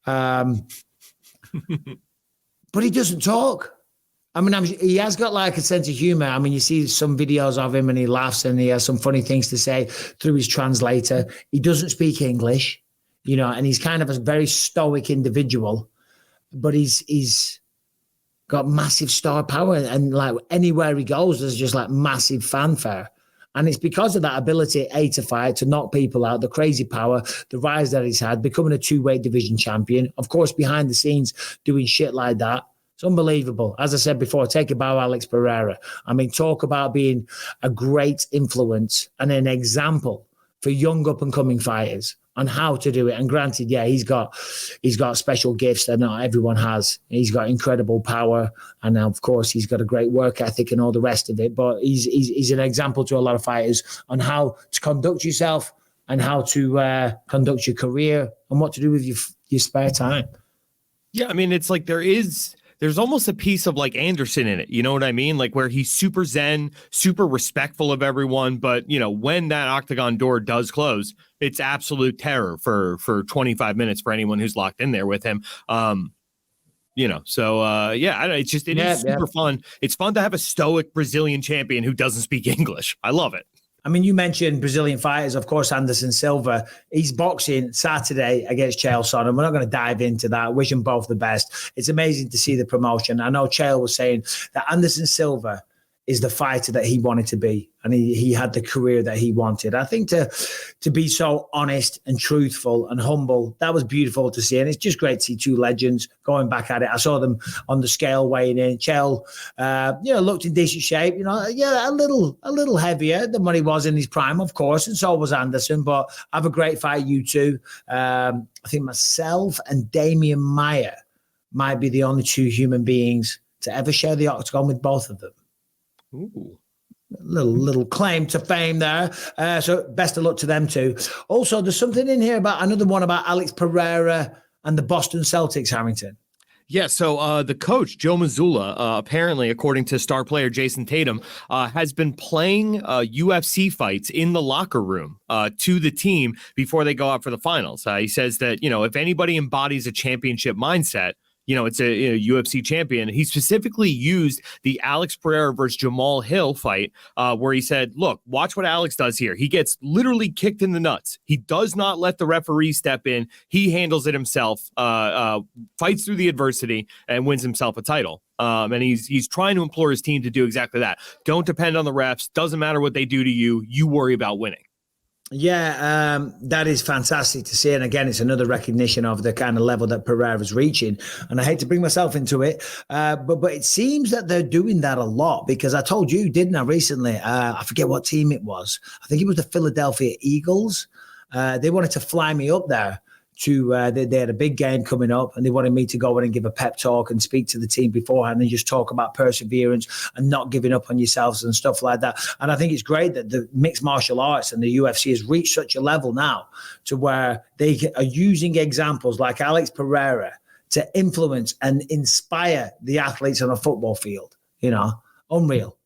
But he doesn't talk. I mean, he has got like a sense of humor. I mean, you see some videos of him and he laughs and he has some funny things to say through his translator. He doesn't speak English, and he's kind of a very stoic individual, but he's got massive star power, and like anywhere he goes, there's just like massive fanfare. And it's because of that ability, to fight, to knock people out, the crazy power, the rise that he's had, becoming a 2-weight division champion. Of course, behind the scenes, doing shit like that. It's unbelievable. As I said before, take a bow, Alex Pereira. I mean, talk about being a great influence and an example for young up-and-coming fighters on how to do it. And granted, yeah, he's got special gifts that not everyone has. He's got incredible power, and of course, he's got a great work ethic and all the rest of it. But he's an example to a lot of fighters on how to conduct yourself and how to conduct your career and what to do with your spare time. Yeah, I mean, it's like there's almost a piece of like Anderson in it. You know what I mean? Like where he's super zen, super respectful of everyone. But, when that octagon door does close, it's absolute terror for 25 minutes for anyone who's locked in there with him. It's super fun. It's fun to have a stoic Brazilian champion who doesn't speak English. I love it. I mean, you mentioned Brazilian fighters, of course, Anderson Silva. He's boxing Saturday against Chael Sonnen. We're not going to dive into that. Wish them both the best. It's amazing to see the promotion. I know Chael was saying that Anderson Silva is the fighter that he wanted to be, and he had the career that he wanted. I think to be so honest and truthful and humble, that was beautiful to see. And it's just great to see two legends going back at it. I saw them on the scale weighing in. Chael, looked in decent shape, a little heavier than what he was in his prime, of course, and so was Anderson, but have a great fight, you two. I think myself and Damian Maia might be the only two human beings to ever share the octagon with both of them. Ooh. Little claim to fame there. So best of luck to them too. Also, there's something in here about another one about Alex Pereira and the Boston Celtics, Harrington. Yeah, so the coach, Joe Mazzulla, apparently, according to star player Jason Tatum, has been playing UFC fights in the locker room to the team before they go out for the finals. He says that, if anybody embodies a championship mindset, it's a UFC champion. He specifically used the Alex Pereira versus Jamal Hill fight where he said, look, watch what Alex does here. He gets literally kicked in the nuts. He does not let the referee step in. He handles it himself, fights through the adversity, and wins himself a title. And he's trying to implore his team to do exactly that. Don't depend on the refs. Doesn't matter what they do to you. You worry about winning. Yeah, that is fantastic to see. And again, it's another recognition of the kind of level that Pereira's reaching. And I hate to bring myself into it, but it seems that they're doing that a lot, because I told you, didn't I, recently? I forget what team it was. I think it was the Philadelphia Eagles. They wanted to fly me up there. They had a big game coming up, and they wanted me to go in and give a pep talk and speak to the team beforehand and just talk about perseverance and not giving up on yourselves and stuff like that. And I think it's great that the mixed martial arts and the UFC has reached such a level now to where they are using examples like Alex Pereira to influence and inspire the athletes on a football field, Unreal.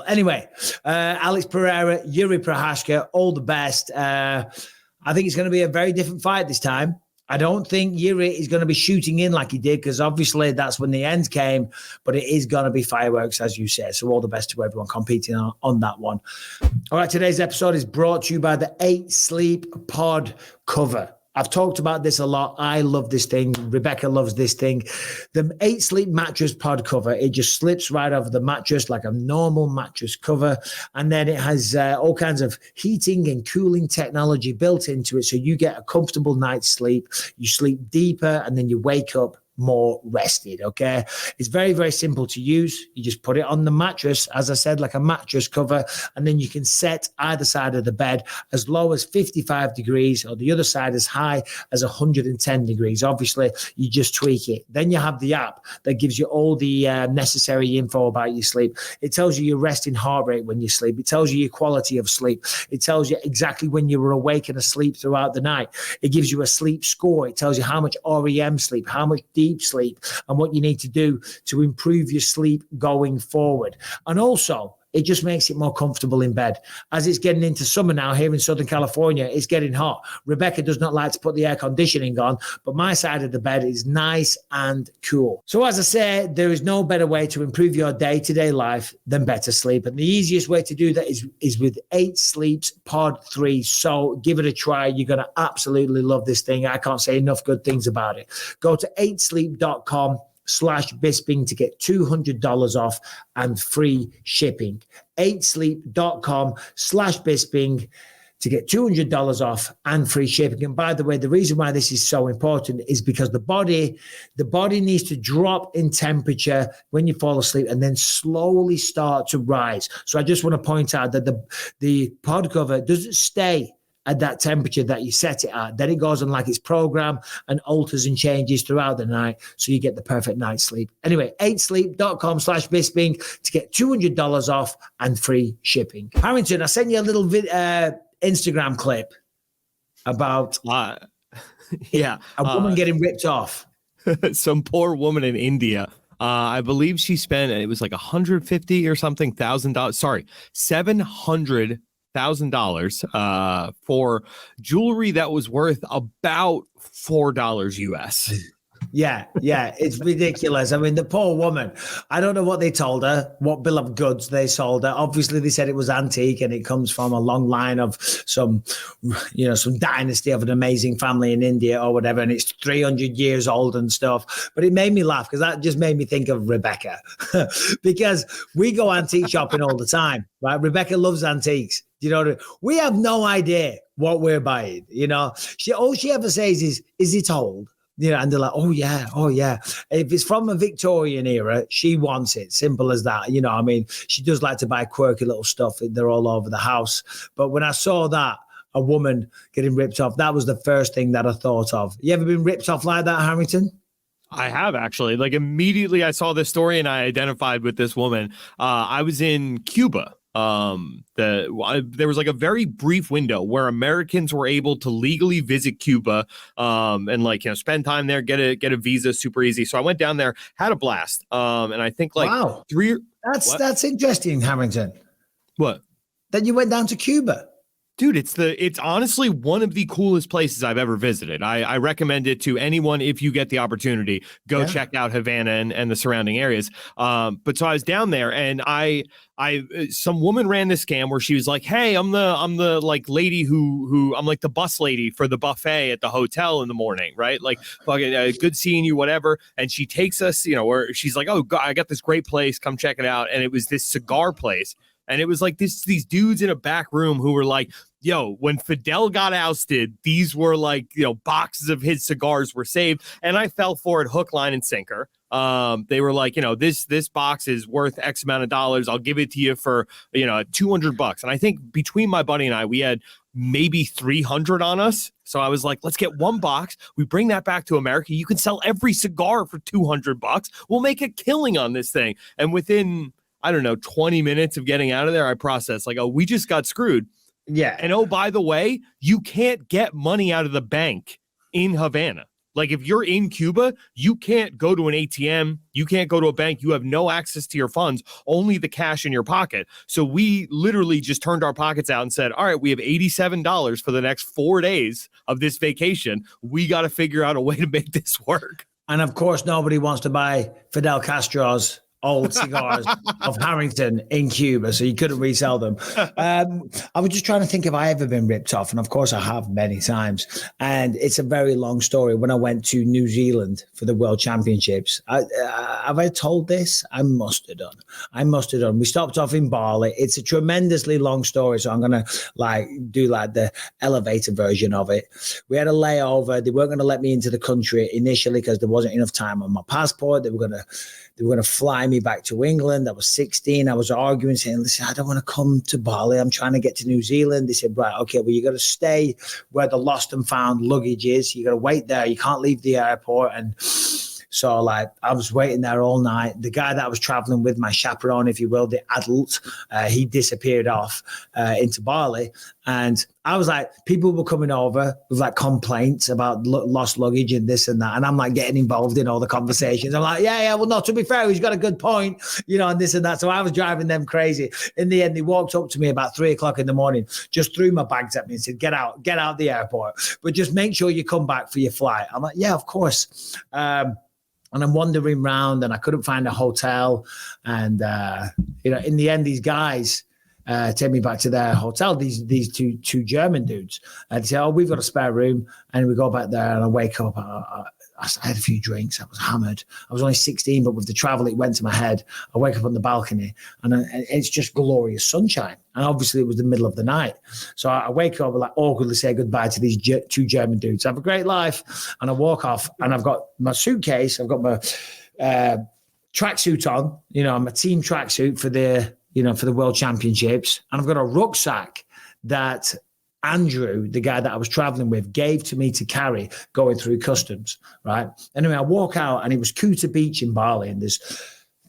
Anyway, Alex Pereira, Jiri Prochazka, all the best. I think it's going to be a very different fight this time. I don't think Jiri is going to be shooting in like he did, because obviously that's when the end came, but it is going to be fireworks, as you said. So all the best to everyone competing on that one. All right, today's episode is brought to you by the 8 Sleep Pod cover. I've talked about this a lot. I love this thing. Rebecca loves this thing. The 8 Sleep mattress pod cover, it just slips right over the mattress like a normal mattress cover. And then it has all kinds of heating and cooling technology built into it. So you get a comfortable night's sleep. You sleep deeper, and then you wake up more rested, okay? It's very, very simple to use. You just put it on the mattress, as I said, like a mattress cover, and then you can set either side of the bed as low as 55 degrees or the other side as high as 110 degrees. Obviously, you just tweak it. Then you have the app that gives you all the necessary info about your sleep. It tells you your resting heart rate when you sleep. It tells you your quality of sleep. It tells you exactly when you were awake and asleep throughout the night. It gives you a sleep score. It tells you how much REM sleep, how much deep sleep, and what you need to do to improve your sleep going forward. And also, it just makes it more comfortable in bed. As it's getting into summer now here in Southern California, it's getting hot. Rebecca does not like to put the air conditioning on, but my side of the bed is nice and cool. So as I say, there is no better way to improve your day-to-day life than better sleep. And the easiest way to do that is with 8 Sleep's Pod 3. So give it a try. You're going to absolutely love this thing. I can't say enough good things about it. Go to 8sleep.com/Bisping to get $200 off and free shipping. 8sleep.com/Bisping to get $200 off and free shipping. And by the way, the reason why this is so important is because the body needs to drop in temperature when you fall asleep and then slowly start to rise. So I just want to point out that the pod cover doesn't stay at that temperature that you set it at. Then it goes on like its program and alters and changes throughout the night, so you get the perfect night's sleep. Anyway, 8sleep.com/Bisping to get $200 off and free shipping. Harrington, I sent you a little Instagram clip about a woman getting ripped off. Some poor woman in India. I believe she spent, it was like $150 or something $1,000. Sorry, $700,000 for jewelry that was worth about $4 US. Yeah, it's ridiculous. I mean, the poor woman, I don't know what they told her, what bill of goods they sold her. Obviously, they said it was antique and it comes from a long line of some dynasty of an amazing family in India or whatever, and it's 300 years old and stuff. But it made me laugh because that just made me think of Rebecca because we go antique shopping all the time, right? Rebecca loves antiques. You know, we have no idea what we're buying. You know, all she ever says is it old? You know, and they're like, oh yeah. If it's from a Victorian era, she wants it. Simple as that. You know, I mean, she does like to buy quirky little stuff. They're all over the house. But when I saw that, a woman getting ripped off, that was the first thing that I thought of. You ever been ripped off like that, Harrington? I have actually. Like immediately I saw this story and I identified with this woman. I was in Cuba. There was like a very brief window where Americans were able to legally visit Cuba, and like, you know, spend time there, get a visa super easy. So I went down there, had a blast. And I think like wow. That's interesting, Harrington. What? That you went down to Cuba. Dude, it's honestly one of the coolest places I've ever visited. I recommend it to anyone if you get the opportunity. Go check out Havana and the surrounding areas. But so I was down there and some woman ran this scam where she was like, "Hey, I'm the like lady who I'm like the bus lady for the buffet at the hotel in the morning, right? Like, fucking good seeing you, whatever." And she takes us, you know, where she's like, "Oh, God, I got this great place. Come check it out." And it was this cigar place. And it was like these dudes in a back room who were like, yo, when Fidel got ousted, these were like, you know, boxes of his cigars were saved. And I fell for it hook, line, and sinker. They were like, you know, this box is worth X amount of dollars. I'll give it to you for, you know, $200. And I think between my buddy and I, we had maybe 300 on us. So I was like, let's get one box. We bring that back to America. You can sell every cigar for $200. We'll make a killing on this thing. And within, I don't know, 20 minutes of getting out of there, I processed like, oh, we just got screwed. Yeah. And oh, by the way, you can't get money out of the bank in Havana. Like if you're in Cuba, you can't go to an ATM. You can't go to a bank. You have no access to your funds, only the cash in your pocket. So we literally just turned our pockets out and said, all right, we have $87 for the next 4 days of this vacation. We got to figure out a way to make this work. And of course, nobody wants to buy Fidel Castro's old cigars of Harrington in Cuba, so you couldn't resell them. I was just trying to think if I ever been ripped off, and of course I have many times. And it's a very long story. When I went to New Zealand for the World Championships, have I told this? I must have done. We stopped off in Bali. It's a tremendously long story, so I'm gonna do the elevator version of it. We had a layover. They weren't going to let me into the country initially because there wasn't enough time on my passport. They were going to fly me back to England. I was 16. I was arguing, saying, listen, I don't want to come to Bali. I'm trying to get to New Zealand. They said, right, okay, well, you got to stay where the lost and found luggage is. You got to wait there. You can't leave the airport. And so I was waiting there all night. The guy that I was traveling with, my chaperone, if you will, the adult, he disappeared off into Bali. And I was people were coming over with complaints about lost luggage and this and that. And I'm getting involved in all the conversations. I'm well, no, to be fair, he's got a good point, and this and that. So I was driving them crazy. In the end, they walked up to me about 3:00 in the morning, just threw my bags at me and said, get out the airport, but just make sure you come back for your flight. I'm yeah, of course. And I'm wandering around and I couldn't find a hotel. And, in the end, these guys take me back to their hotel, these two German dudes. And they say, oh, we've got a spare room. And we go back there and I wake up. I had a few drinks. I was hammered. I was only 16, but with the travel, it went to my head. I wake up on the balcony and it's just glorious sunshine. And obviously it was the middle of the night. So I wake up and awkwardly say goodbye to these two German dudes. Have a great life. And I walk off and I've got my suitcase. I've got my tracksuit on, my team tracksuit for the World Championships. And I've got a rucksack that Andrew, the guy that I was traveling with, gave to me to carry going through customs, right? Anyway, I walk out and it was Kuta Beach in Bali and there's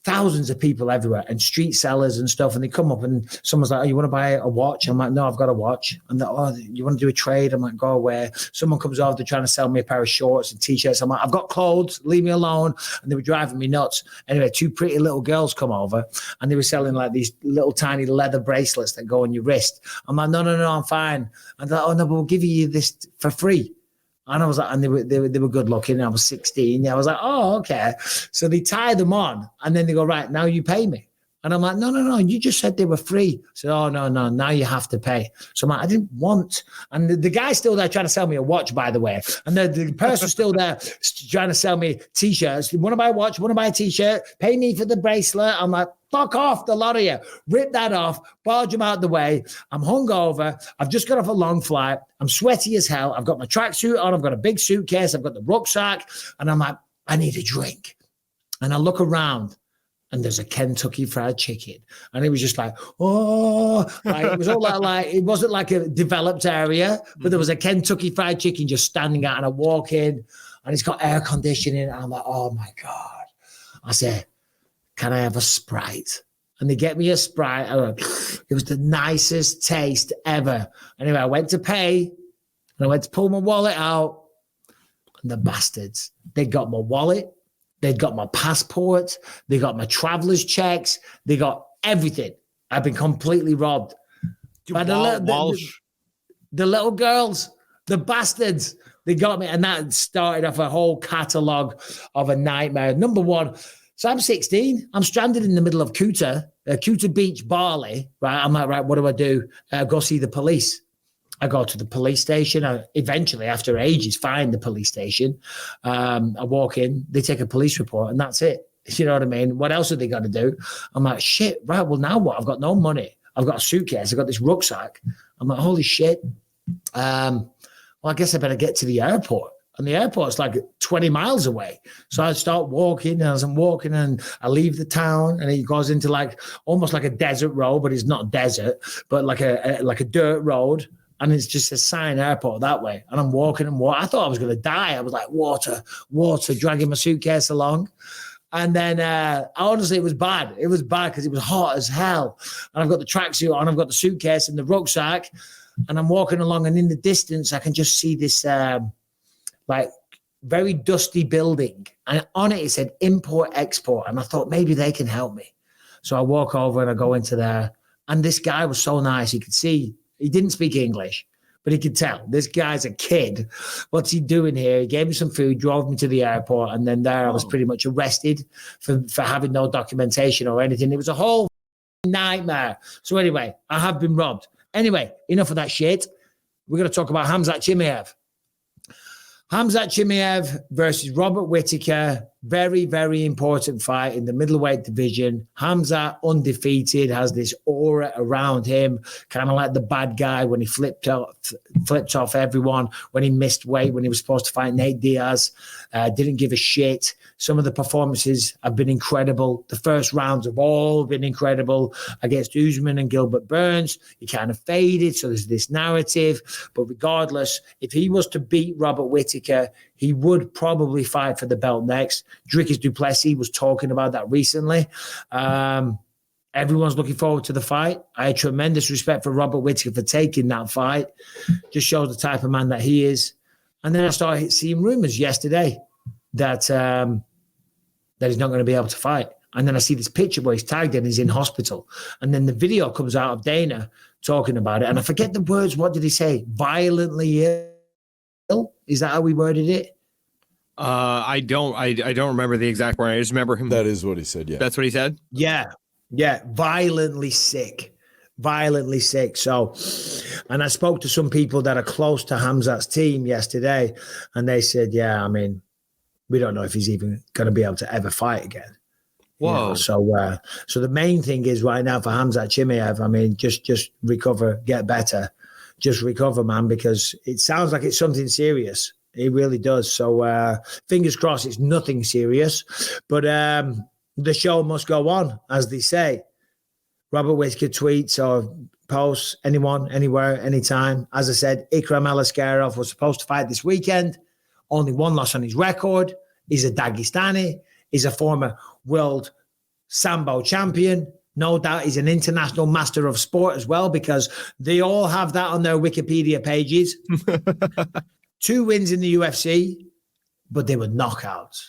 thousands of people everywhere and street sellers and stuff. And they come up and someone's like, oh, you want to buy a watch? I'm like, no, I've got a watch. And they're, oh, you want to do a trade? I'm like, go away. Someone comes over, they're trying to sell me a pair of shorts and t-shirts. I'm like, I've got clothes, leave me alone. And they were driving me nuts. Anyway, two pretty little girls come over and they were selling these little tiny leather bracelets that go on your wrist. I'm like, no, I'm fine. And they're like, oh no, but we'll give you this for free. And I was like, and they were good looking. I was 16. I was like, oh, okay. So they tie them on and then they go, right, now you pay me. And I'm like, no, you just said they were free. So, oh, no, now you have to pay. So I'm like, I didn't want. And the guy's still there trying to sell me a watch, by the way. And the person's still there trying to sell me T-shirts. Want to buy a watch? Want to buy a T-shirt? Pay me for the bracelet. I'm like, fuck off, the lot of you. Rip that off, barge them out the way. I'm hungover. I've just got off a long flight. I'm sweaty as hell. I've got my tracksuit on. I've got a big suitcase. I've got the rucksack. And I'm like, I need a drink. And I look around and there's a Kentucky Fried Chicken. And it was just it was all it wasn't like a developed area, but there was a Kentucky Fried Chicken just standing out. And I walk in and it's got air conditioning. And I'm like, oh my God. I said, can I have a Sprite? And they get me a Sprite. It was the nicest taste ever. Anyway, I went to pay and I went to pull my wallet out. And the bastards, they got my wallet. They got my passport. They got my traveler's checks. They got everything. I've been completely robbed. By the little girls, the bastards, they got me. And that started off a whole catalogue of a nightmare. Number one, so I'm 16. I'm stranded in the middle of Kuta Beach, Bali. Right? I'm like, right, what do I do? Go see the police. I go to the police station. I eventually, after ages, find the police station. I walk in. They take a police report, and that's it. You know what I mean? What else have they got to do? I'm like, shit, right, well, now what? I've got no money. I've got a suitcase. I've got this rucksack. I'm like, holy shit. Well, I guess I better get to the airport. And the airport's 20 miles away. So I start walking, and as I'm walking, and I leave the town, and it goes into almost like a desert road, but it's not desert, but like a dirt road. And it's just a sign airport that way. And I'm walking and walking. I thought I was going to die. I was like, water, dragging my suitcase along. And then honestly, it was bad. It was bad because it was hot as hell. And I've got the tracksuit on. I've got the suitcase and the rucksack. And I'm walking along. And in the distance, I can just see this very dusty building. And on it said import, export. And I thought maybe they can help me. So I walk over and I go into there. And this guy was so nice. You could see. He didn't speak English, But he could tell this guy's a kid. What's he doing here? He gave me some food, drove me to the airport, and then there I was pretty much arrested for having no documentation or anything. It was a whole nightmare. So anyway, I have been robbed. Anyway, enough of that shit. We're going to talk about Khamzat Chimaev. Khamzat Chimaev versus Robert Whitaker. Very, very important fight in the middleweight division. Khamzat, undefeated, has this aura around him, kind of like the bad guy when he flipped off everyone, when he missed weight, when he was supposed to fight Nate Diaz. Didn't give a shit. Some of the performances have been incredible. The first rounds have all been incredible against Usman and Gilbert Burns. He kind of faded, so there's this narrative. But regardless, if he was to beat Robert Whitaker, he would probably fight for the belt next. Dricus du Plessis was talking about that recently. Everyone's looking forward to the fight. I had tremendous respect for Robert Whitaker for taking that fight. Just shows the type of man that he is. And then I started seeing rumors yesterday that he's not going to be able to fight. And then I see this picture where he's tagged and he's in hospital. And then the video comes out of Dana talking about it. And I forget the words. What did he say? Violently ill? Is that how we worded it? I don't remember the exact word. I just remember him. That is what he said. Yeah. That's what he said. Yeah. Violently sick. So, and I spoke to some people that are close to Khamzat's team yesterday, and they said, yeah, I mean, we don't know if he's even going to be able to ever fight again. Whoa. You know, so the main thing is right now for Khamzat Chimaev, I mean, just recover, get better. Just recover, man, because it sounds like it's something serious. It really does. So fingers crossed it's nothing serious. But the show must go on, as they say. Robert Whitaker tweets or posts, anyone, anywhere, anytime. As I said, Ikram Aliskerov was supposed to fight this weekend. Only one loss on his record. He's a Dagestani. He's a former world Sambo champion. No doubt he's an international master of sport as well, because they all have that on their Wikipedia pages. 2 wins in the UFC, but they were knockouts.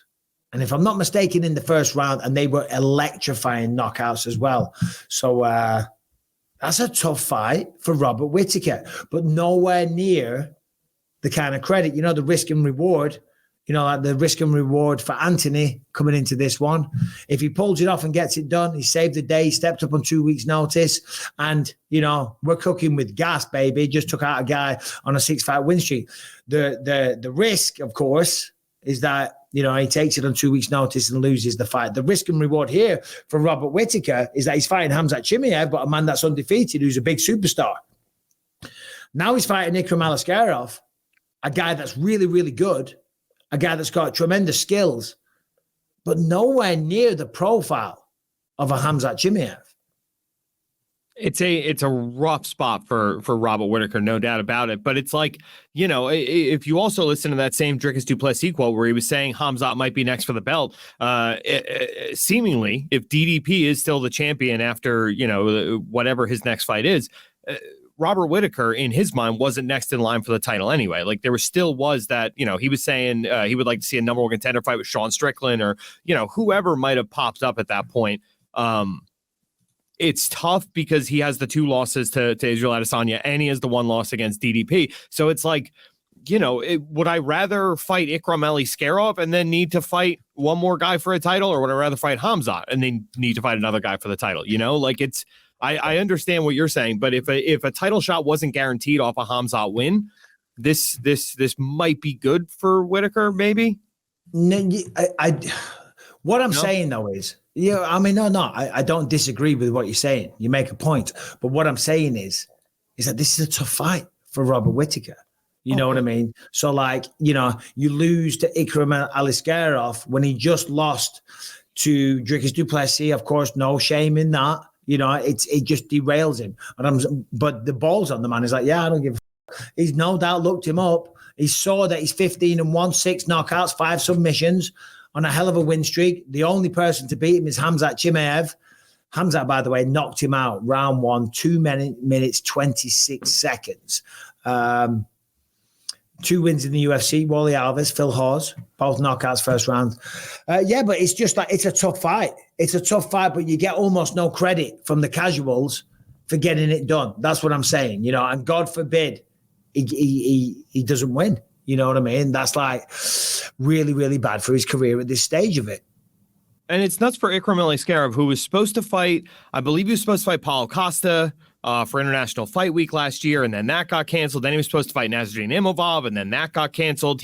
And if I'm not mistaken, in the first round, and they were electrifying knockouts as well. So that's a tough fight for Robert Whitaker, but nowhere near the kind of credit, you know, the risk and reward, you know, like the risk and reward for Anthony coming into this one. If he pulls it off and gets it done, he saved the day, he stepped up on 2 weeks' notice. And, you know, we're cooking with gas, baby. Just took out a guy on a 6-fight win streak. The risk, of course, is that, you know, he takes it on 2 weeks' notice and loses the fight. The risk and reward here for Robert Whitaker is that he's fighting Khamzat Chimaev, but a man that's undefeated, who's a big superstar. Now he's fighting Ikram Aliskerov, a guy that's really, really good, a guy that's got tremendous skills, but nowhere near the profile of a Khamzat Chimaev. It's a rough spot for Robert Whitaker, no doubt about it. But it's like, you know, if you also listen to that same Dricus du Plessis quote where he was saying Khamzat might be next for the belt, seemingly, if DDP is still the champion after, you know, whatever his next fight is, Robert Whitaker, in his mind, wasn't next in line for the title anyway. Like, there still was that, you know, he was saying he would like to see a number one contender fight with Sean Strickland or, you know, whoever might have popped up at that point. It's tough because he has the 2 losses to Israel Adesanya and he has the 1 loss against DDP. So it's like, you know, would I rather fight Ikram Aliskerov and then need to fight one more guy for a title, or would I rather fight Khamzat and then need to fight another guy for the title? You know, like it's, I understand what you're saying, but if a title shot wasn't guaranteed off a Khamzat win, this might be good for Whitaker, maybe. What I'm saying though is, yeah, I mean, I don't disagree with what you're saying. You make a point, but what I'm saying is that this is a tough fight for Robert Whitaker. You know what I mean? So, like, you know, you lose to Ikram Aliskerov when he just lost to Dricus du Plessis. Of course, no shame in that. You know, it just derails him. But the balls on the man is like, yeah, I don't give a f-. He's no doubt looked him up. He saw that he's 15-1, 6 knockouts, 5 submissions on a hell of a win streak. The only person to beat him is Khamzat Chimaev. Khamzat, by the way, knocked him out round 1, 2 minutes, 26 seconds. 2 wins in the UFC, Wally Alves, Phil Hawes, both knockouts first round. Yeah, but it's just like, it's a tough fight. It's a tough fight, but you get almost no credit from the casuals for getting it done. That's what I'm saying, you know, and God forbid he doesn't win. You know what I mean? That's like really, really bad for his career at this stage of it. And it's nuts for Ikram Aliskerov, who was supposed to fight, I believe he was supposed to fight Paulo Costa for International Fight Week last year, and then that got canceled. Then he was supposed to fight Nasruddin Imavov, and then that got canceled.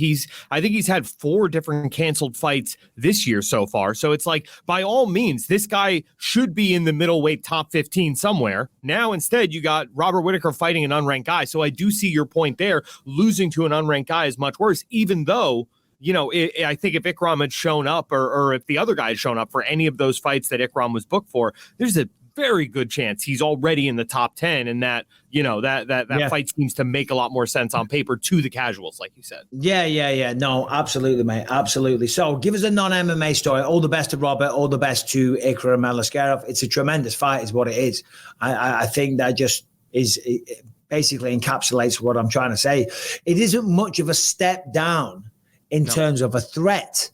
I think he's had 4 different canceled fights this year so far. So it's like, by all means, this guy should be in the middleweight top 15 somewhere. Now, instead, you got Robert Whitaker fighting an unranked guy. So I do see your point there. Losing to an unranked guy is much worse, even though, you know, I think if Ikram had shown up or if the other guy had shown up for any of those fights that Ikram was booked for, there's a very good chance he's already in the top 10, and that, you know, that fight seems to make a lot more sense on paper to the casuals, like you said. Yeah. No, absolutely, mate. Absolutely. So give us a non-MMA story. All the best to Robert, all the best to Ikram Aliskerov. It's a tremendous fight is what it is. I think that just it basically encapsulates what I'm trying to say. It isn't much of a step down in terms of a threat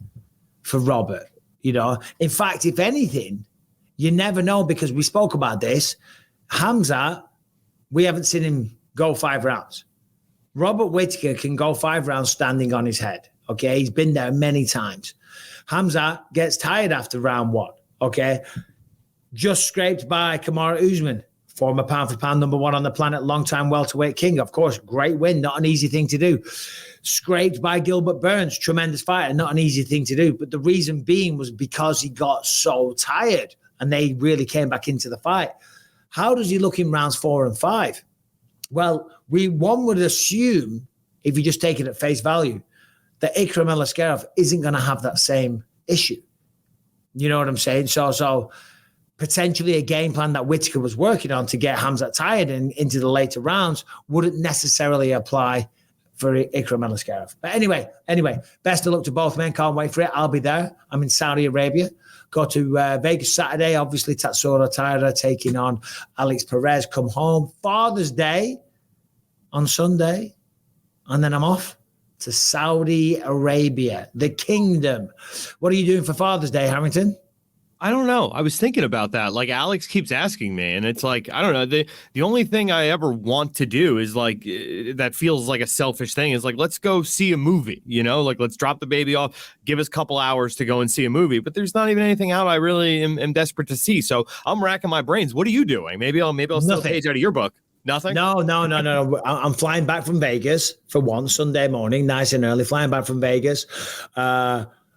for Robert. You know, in fact, if anything, you never know, because we spoke about this. Khamzat, we haven't seen him go 5 rounds. Robert Whitaker can go 5 rounds standing on his head. Okay, he's been there many times. Khamzat gets tired after round 1. Okay, just scraped by Kamaru Usman, former pound-for-pound number 1 on the planet, long-time welterweight king. Of course, great win, not an easy thing to do. Scraped by Gilbert Burns, tremendous fighter, not an easy thing to do. But the reason being was because he got so tired and they really came back into the fight. How does he look in rounds 4 and 5? Well, one would assume, if you just take it at face value, that Ikram Aliskerov isn't going to have that same issue. You know what I'm saying? So potentially a game plan that Whitaker was working on to get Khamzat tired and into the later rounds wouldn't necessarily apply for Ikram Aliskerov. But anyway, best of luck to both men. Can't wait for it. I'll be there. I'm in Saudi Arabia. Go to Vegas Saturday. Obviously, Tatsuro Taira taking on Alex Pereira. Come home. Father's Day on Sunday. And then I'm off to Saudi Arabia, the kingdom. What are you doing for Father's Day, Harrington? I don't know. I was thinking about that. Like, Alex keeps asking me, and it's like, I don't know. The only thing I ever want to do is like, that feels like a selfish thing, is like, let's go see a movie, you know, like, let's drop the baby off, give us a couple hours to go and see a movie. But there's not even anything out I really am desperate to see. So I'm racking my brains. What are you doing? Maybe I'll steal a page out of your book. Nothing? No. I'm flying back from Vegas for one Sunday morning, nice and early, flying back from Vegas.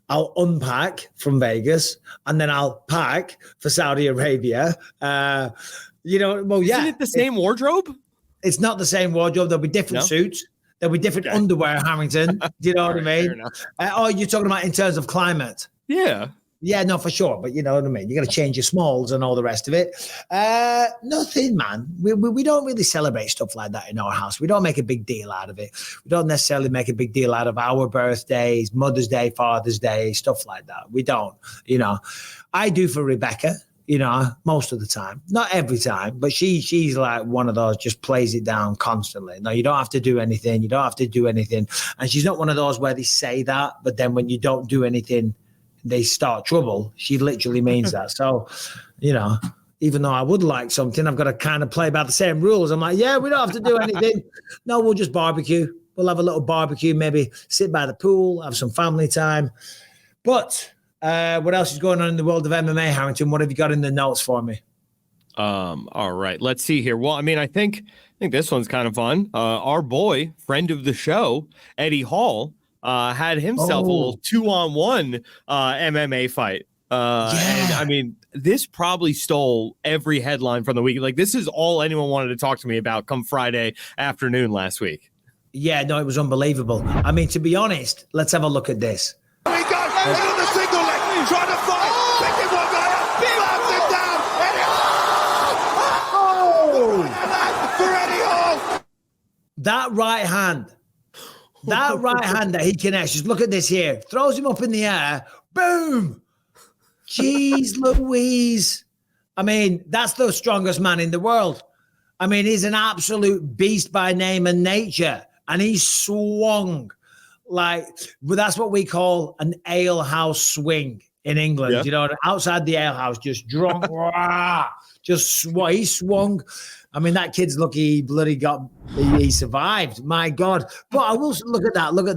I'll unpack from Vegas and then I'll pack for Saudi Arabia. Isn't it the same wardrobe? It's not the same wardrobe. There'll be different suits. There'll be different underwear, Harrington. Do you know what I mean? You're talking about in terms of climate. Yeah. Yeah, no, for sure. But you know what I mean? You got to change your smalls and all the rest of it. Nothing, man. We don't really celebrate stuff like that in our house. We don't make a big deal out of it. We don't necessarily make a big deal out of our birthdays, Mother's Day, Father's Day, stuff like that. We don't, you know. I do for Rebecca, you know, most of the time. Not every time, but she's like one of those, just plays it down constantly. No, you don't have to do anything. You don't have to do anything. And she's not one of those where they say that, but then when you don't do anything, they start trouble. She literally means that. So, you know, even though I would like something, I've got to kind of play by the same rules. I'm like, yeah, we don't have to do anything. No, we'll just barbecue. We'll have a little barbecue, maybe sit by the pool, have some family time. But what else is going on in the world of MMA, Harrington? What have you got in the notes for me? All right, let's see here. Well, I mean, I think this one's kind of fun. Our boy, friend of the show, Eddie Hall, had himself a little 2-on-1 MMA fight. And I mean, this probably stole every headline from the week. Like, this is all anyone wanted to talk to me about come Friday afternoon last week. Yeah, no, it was unbelievable. I mean, to be honest, let's have a look at this. Here we go. He's on the single leg, trying to fight. Picking one guy up, slams him down. For Eddie Hall. That right hand that he connects, just look at this here, throws him up in the air, boom. Jeez Louise. I mean, that's the strongest man in the world. I mean, he's an absolute beast by name and nature. And he swung like, but that's what we call an alehouse swing in England. Yeah. You know, outside the alehouse, just drunk. He swung. I mean, that kid's lucky he survived. My God. But I will look at that. Look at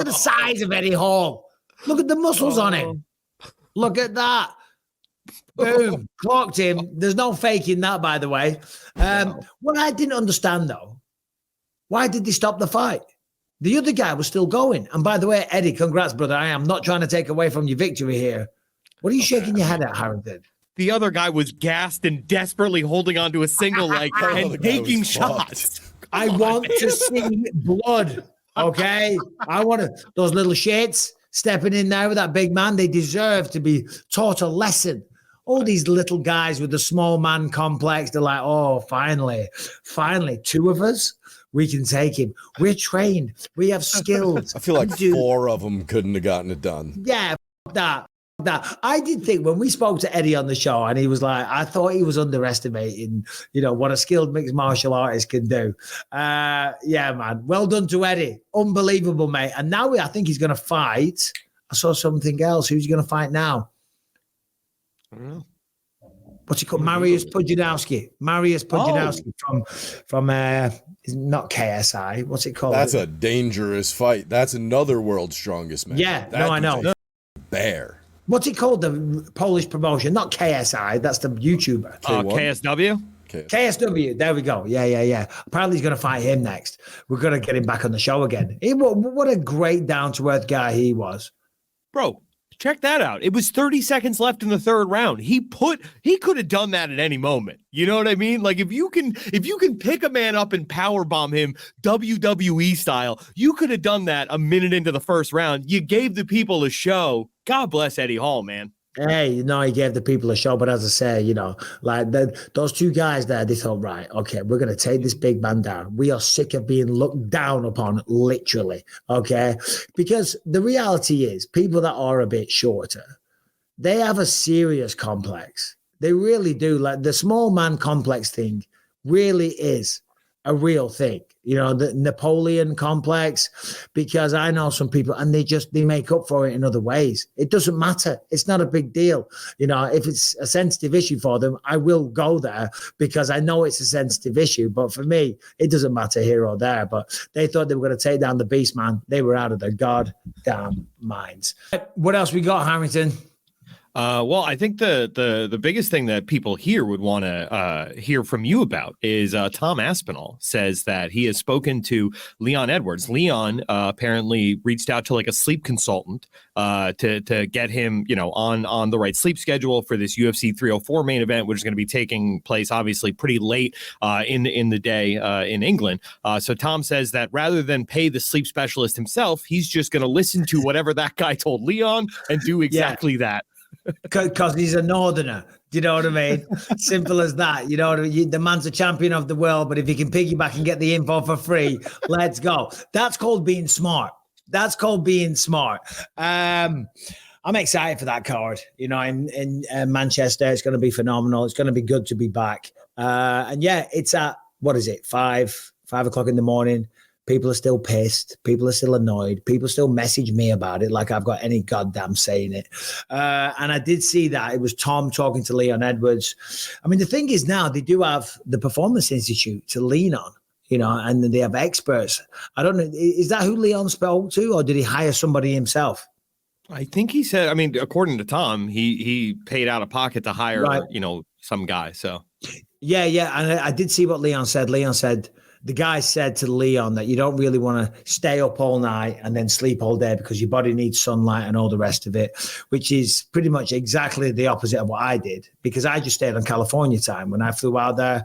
the size of Eddie Hall. Look at the muscles on him. Look at that. Boom. Clocked him. There's no faking that, by the way. What I didn't understand, though, why did they stop the fight? The other guy was still going. And by the way, Eddie, congrats, brother. I am not trying to take away from your victory here. What are you shaking your head at, Harrington? The other guy was gassed and desperately holding onto a single leg and taking shots. I want to see blood, okay? I want those little shits stepping in there with that big man. They deserve to be taught a lesson. All these little guys with the small man complex, they're like, oh, finally, two of us, we can take him. We're trained. We have skills. I feel like 4 of them couldn't have gotten it done. Yeah, that. I did think when we spoke to Eddie on the show, and he was like, I thought he was underestimating, what a skilled mixed martial artist can do. Yeah, man. Well done to Eddie. Unbelievable, mate. And now I think he's going to fight. I saw something else. Who's he going to fight now? I don't know. What's he called? Mariusz Pudzianowski. From not KSI. What's it called? That's a dangerous fight. That's another world's strongest man. Yeah, I know. Bear. What's it called? The Polish promotion, not KSI. That's the YouTuber. KSW? KSW. There we go. Yeah. Apparently he's going to fight him next. We're going to get him back on the show again. What a great down-to-earth guy he was. Bro, check that out. It was 30 seconds left in the third round. He could have done that at any moment. You know what I mean? Like if you can pick a man up and power bomb him WWE style, you could have done that a minute into the first round. You gave the people a show. God bless Eddie Hall, man. Hey, he gave the people a show, but as I say, those two guys there, they thought, right, okay, we're going to take this big man down. We are sick of being looked down upon, literally, okay? Because the reality is, people that are a bit shorter, they have a serious complex. They really do. Like the small man complex thing really is a real thing. The Napoleon complex, because I know some people and they make up for it in other ways. It doesn't matter. It's not a big deal. If it's a sensitive issue for them, I will go there because I know it's a sensitive issue. But for me, it doesn't matter here or there. But they thought they were going to take down the beast, man. They were out of their goddamn minds. What else we got, Harrington? Well, I think the biggest thing that people here would want to hear from you about is Tom Aspinall says that he has spoken to Leon Edwards. Leon apparently reached out to like a sleep consultant to get him, on the right sleep schedule for this UFC 304 main event, which is going to be taking place obviously pretty late in the day in England. So Tom says that rather than pay the sleep specialist himself, he's just going to listen to whatever that guy told Leon and do exactly that. Because he's a northerner. Do you know what I mean? Simple as that. The man's a champion of the world, but if he can piggyback and get the info for free, let's go. That's called being smart. I'm excited for that card. In Manchester, it's going to be phenomenal. It's going to be good to be back. And yeah, it's at, 5 o'clock in the morning. People are still pissed. People are still annoyed. People still message me about it like I've got any goddamn say in it. And I did see that. It was Tom talking to Leon Edwards. I mean, the thing is now they do have the Performance Institute to lean on, and they have experts. I don't know. Is that who Leon spoke to, or did he hire somebody himself? I think he said, according to Tom, he paid out of pocket to hire, some guy. So. Yeah. And I did see what Leon said. Leon said, the guy said to Leon that you don't really want to stay up all night and then sleep all day because your body needs sunlight and all the rest of it, which is pretty much exactly the opposite of what I did, because I just stayed on California time. When I flew out there,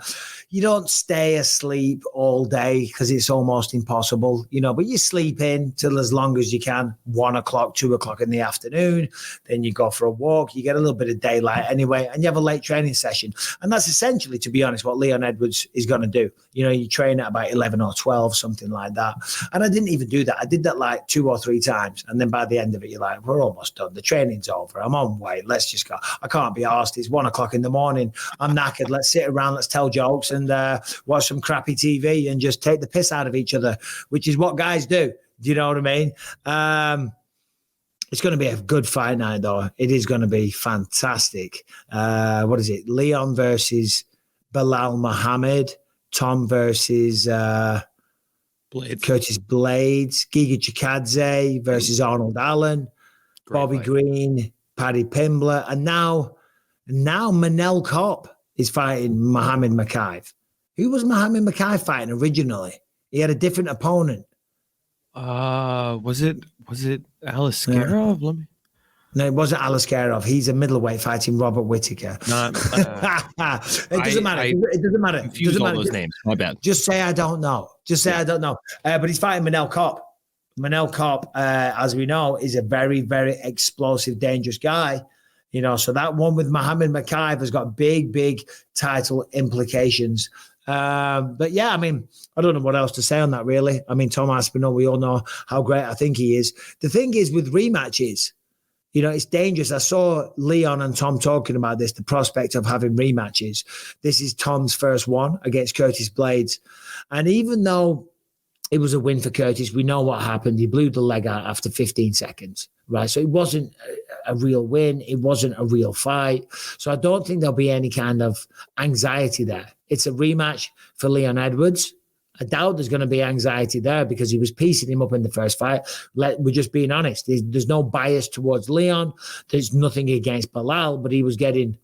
you don't stay asleep all day because it's almost impossible, but you sleep in till as long as you can, 1 o'clock, 2 o'clock in the afternoon. Then you go for a walk, you get a little bit of daylight anyway, and you have a late training session. And that's essentially, to be honest, what Leon Edwards is going to do. You train at about 11 or 12, something like that. And I didn't even do that. I did that like 2 or 3 times. And then by the end of it, you're like, we're almost done. The training's over. I'm on weight. Let's just go. I can't be arsed. It's 1 o'clock in the morning. I'm knackered. Let's sit around. Let's tell jokes and watch some crappy TV and just take the piss out of each other, which is what guys do. Do you know what I mean? It's going to be a good fight night, though. It is going to be fantastic. What is it? Leon versus Belal Muhammad. Tom versus Curtis Blades. Giga Chikadze versus Arnold Allen. Bobby Green, Paddy Pimblett. And now Manel Kopp is fighting Muhammad Makaev. Who was Muhammad Makaev fighting originally? He had a different opponent. Was it Aliskerov? Yeah. No, it wasn't Aliskerov. He's a middleweight fighting Robert Whitaker. Not. It doesn't matter. It doesn't matter. Confused all those names. My bad. Just say I don't know. I don't know. But he's fighting Manel Kopp. Manel Kopp, as we know, is a very, very explosive, dangerous guy. You know, so that one with Muhammad Makaev has got big, big title implications. But yeah, I mean, I don't know what else to say on that, really. I mean, Tom Aspinall, we all know how great I think he is. The thing is with rematches, you know, it's dangerous. I saw Leon and Tom talking about this, the prospect of having rematches. This is Tom's first one against Curtis Blades. And even though it was a win for Curtis, we know what happened. He blew the leg out after 15 seconds, right? So it wasn't a real win. It wasn't a real fight. So I don't think there'll be any kind of anxiety there. It's a rematch for Leon Edwards. I doubt there's going to be anxiety there because he was piecing him up in the first fight. We're just being honest. There's no bias towards Leon. There's nothing against Belal, but he was getting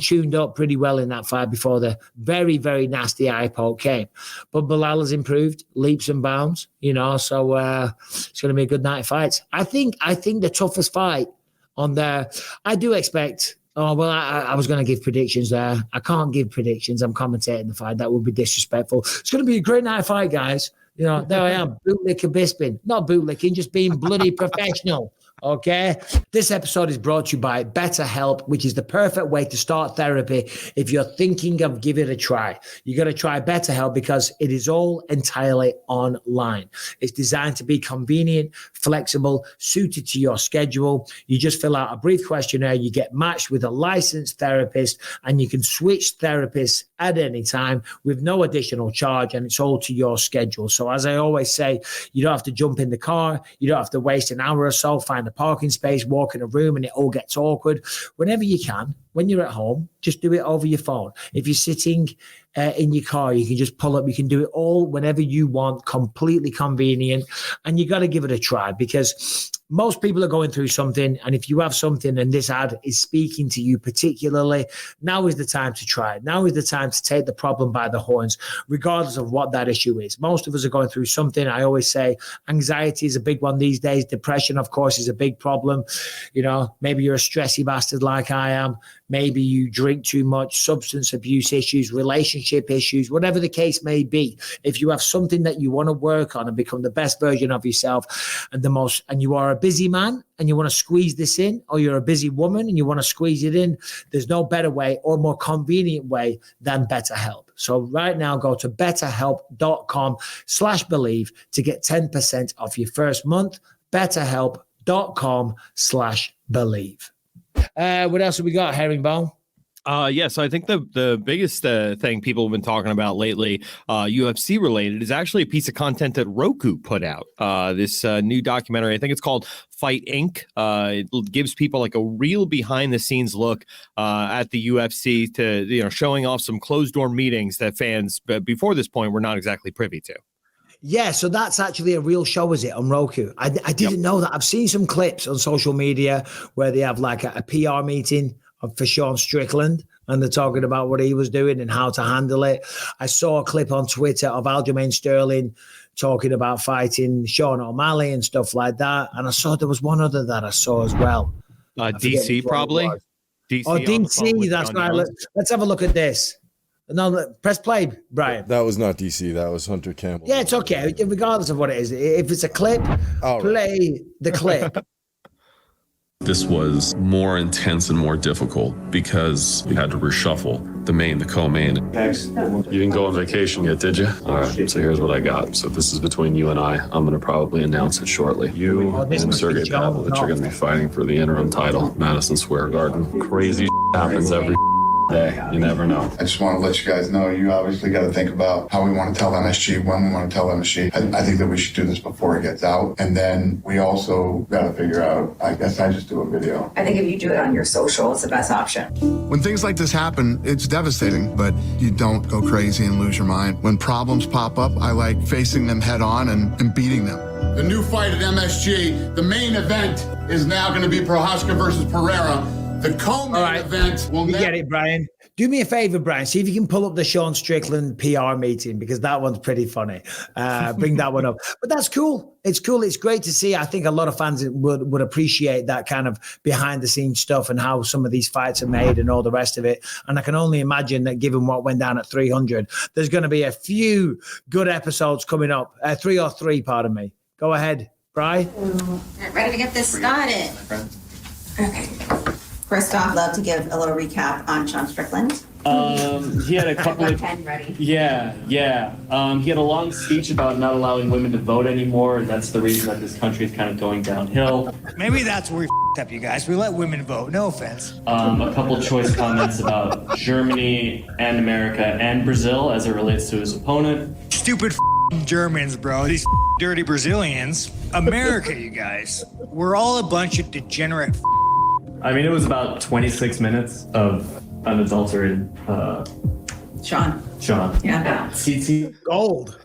tuned up pretty well in that fight before the very, very nasty eye poke came. But Belal has improved leaps and bounds, you know, so it's going to be a good night of fights. I think the toughest fight on there, I do expect. Oh, well, I was going to give predictions there. I can't give predictions. I'm commentating the fight. That would be disrespectful. It's going to be a great night of fight, guys. You know, there I am, bootlicking Bisping. Not bootlicking, just being bloody professional. Okay. This episode is brought to you by BetterHelp, which is the perfect way to start therapy if you're thinking of giving it a try. You got to try BetterHelp because it is all entirely online. It's designed to be convenient, flexible, suited to your schedule. You just fill out a brief questionnaire, you get matched with a licensed therapist, and you can switch therapists at any time with no additional charge, and it's all to your schedule. So as I always say, you don't have to jump in the car, you don't have to waste an hour or so, find a parking space, walk in a room, and it all gets awkward. Whenever you can, when you're at home, just do it over your phone. If you're sitting in your car, you can just pull up. You can do it all whenever you want, completely convenient. And you got to give it a try because most people are going through something. And if you have something and this ad is speaking to you particularly, now is the time to try it. Now is the time to take the problem by the horns, regardless of what that issue is. Most of us are going through something. I always say anxiety is a big one these days. Depression, of course, is a big problem. You know, maybe you're a stressy bastard like I am. Maybe you drink too much, substance abuse issues, relationship issues, whatever the case may be. If you have something that you want to work on and become the best version of yourself and you are a busy man and you want to squeeze this in, or you're a busy woman and you want to squeeze it in, there's no better way or more convenient way than BetterHelp. So right now, go to betterhelp.com/believe to get 10% off your first month. betterhelp.com/believe. What else have we got, Herringbone? So I think the biggest thing people have been talking about lately, UFC related, is actually a piece of content that Roku put out. This new documentary, I think it's called Fight Inc. It gives people like a real behind the scenes look at the UFC, to, you know, showing off some closed door meetings that fans before this point were not exactly privy to. Yeah, so that's actually a real show, is it, on Roku? I didn't know that. I've seen some clips on social media where they have like a PR meeting for Sean Strickland, and they're talking about what he was doing and how to handle it. I saw a clip on Twitter of Aljamain Sterling talking about fighting Sean O'Malley and stuff like that. And I saw there was one other that I saw as well. DC probably? DC. Oh, DC, that's right. Let's have a look at this. No, press play, Brian. That was not DC. That was Hunter Campbell. Yeah, it's okay. Regardless of what it is. If it's a clip, play the clip. This was more intense and more difficult because we had to reshuffle the main, the co-main. You didn't go on vacation yet, did you? All right, so here's what I got. So this is between you and I. I'm going to probably announce it shortly. You and Sergey Pavlovich are going to be fighting for the interim title, Madison Square Garden. Crazy happens every Hey, you never know. I just want to let you guys know, you obviously got to think about how we want to tell MSG, when we want to tell MSG. I think that we should do this before it gets out. And then we also got to figure out, I guess I just do a video. I think if you do it on your social, it's the best option. When things like this happen, it's devastating, but you don't go crazy and lose your mind. When problems pop up, I like facing them head on and beating them. The new fight at MSG, the main event is now going to be Prochazka versus Pereira. The co-main event will We get it, Brian. Do me a favor, Brian. See if you can pull up the Sean Strickland PR meeting, because that one's pretty funny. Bring that one up. But that's cool. It's cool. It's great to see. I think a lot of fans would appreciate that kind of behind the scenes stuff and how some of these fights are made and all the rest of it. And I can only imagine that given what went down at 300, there's going to be a few good episodes coming up. 303, pardon me. Go ahead, Brian. Ready to get this started. Okay. First off, I'd love to give a little recap on Sean Strickland. He had a couple of pen ready. Yeah. He had a long speech about not allowing women to vote anymore, and that's the reason that this country is kind of going downhill. Maybe that's where we f***ed up, you guys. We let women vote. No offense. A couple choice comments about Germany and America and Brazil as it relates to his opponent. Stupid Germans, bro. These dirty Brazilians. America, you guys. We're all a bunch of degenerate I mean, it was about 26 minutes of unadulterated Sean. Yeah. CT. Gold.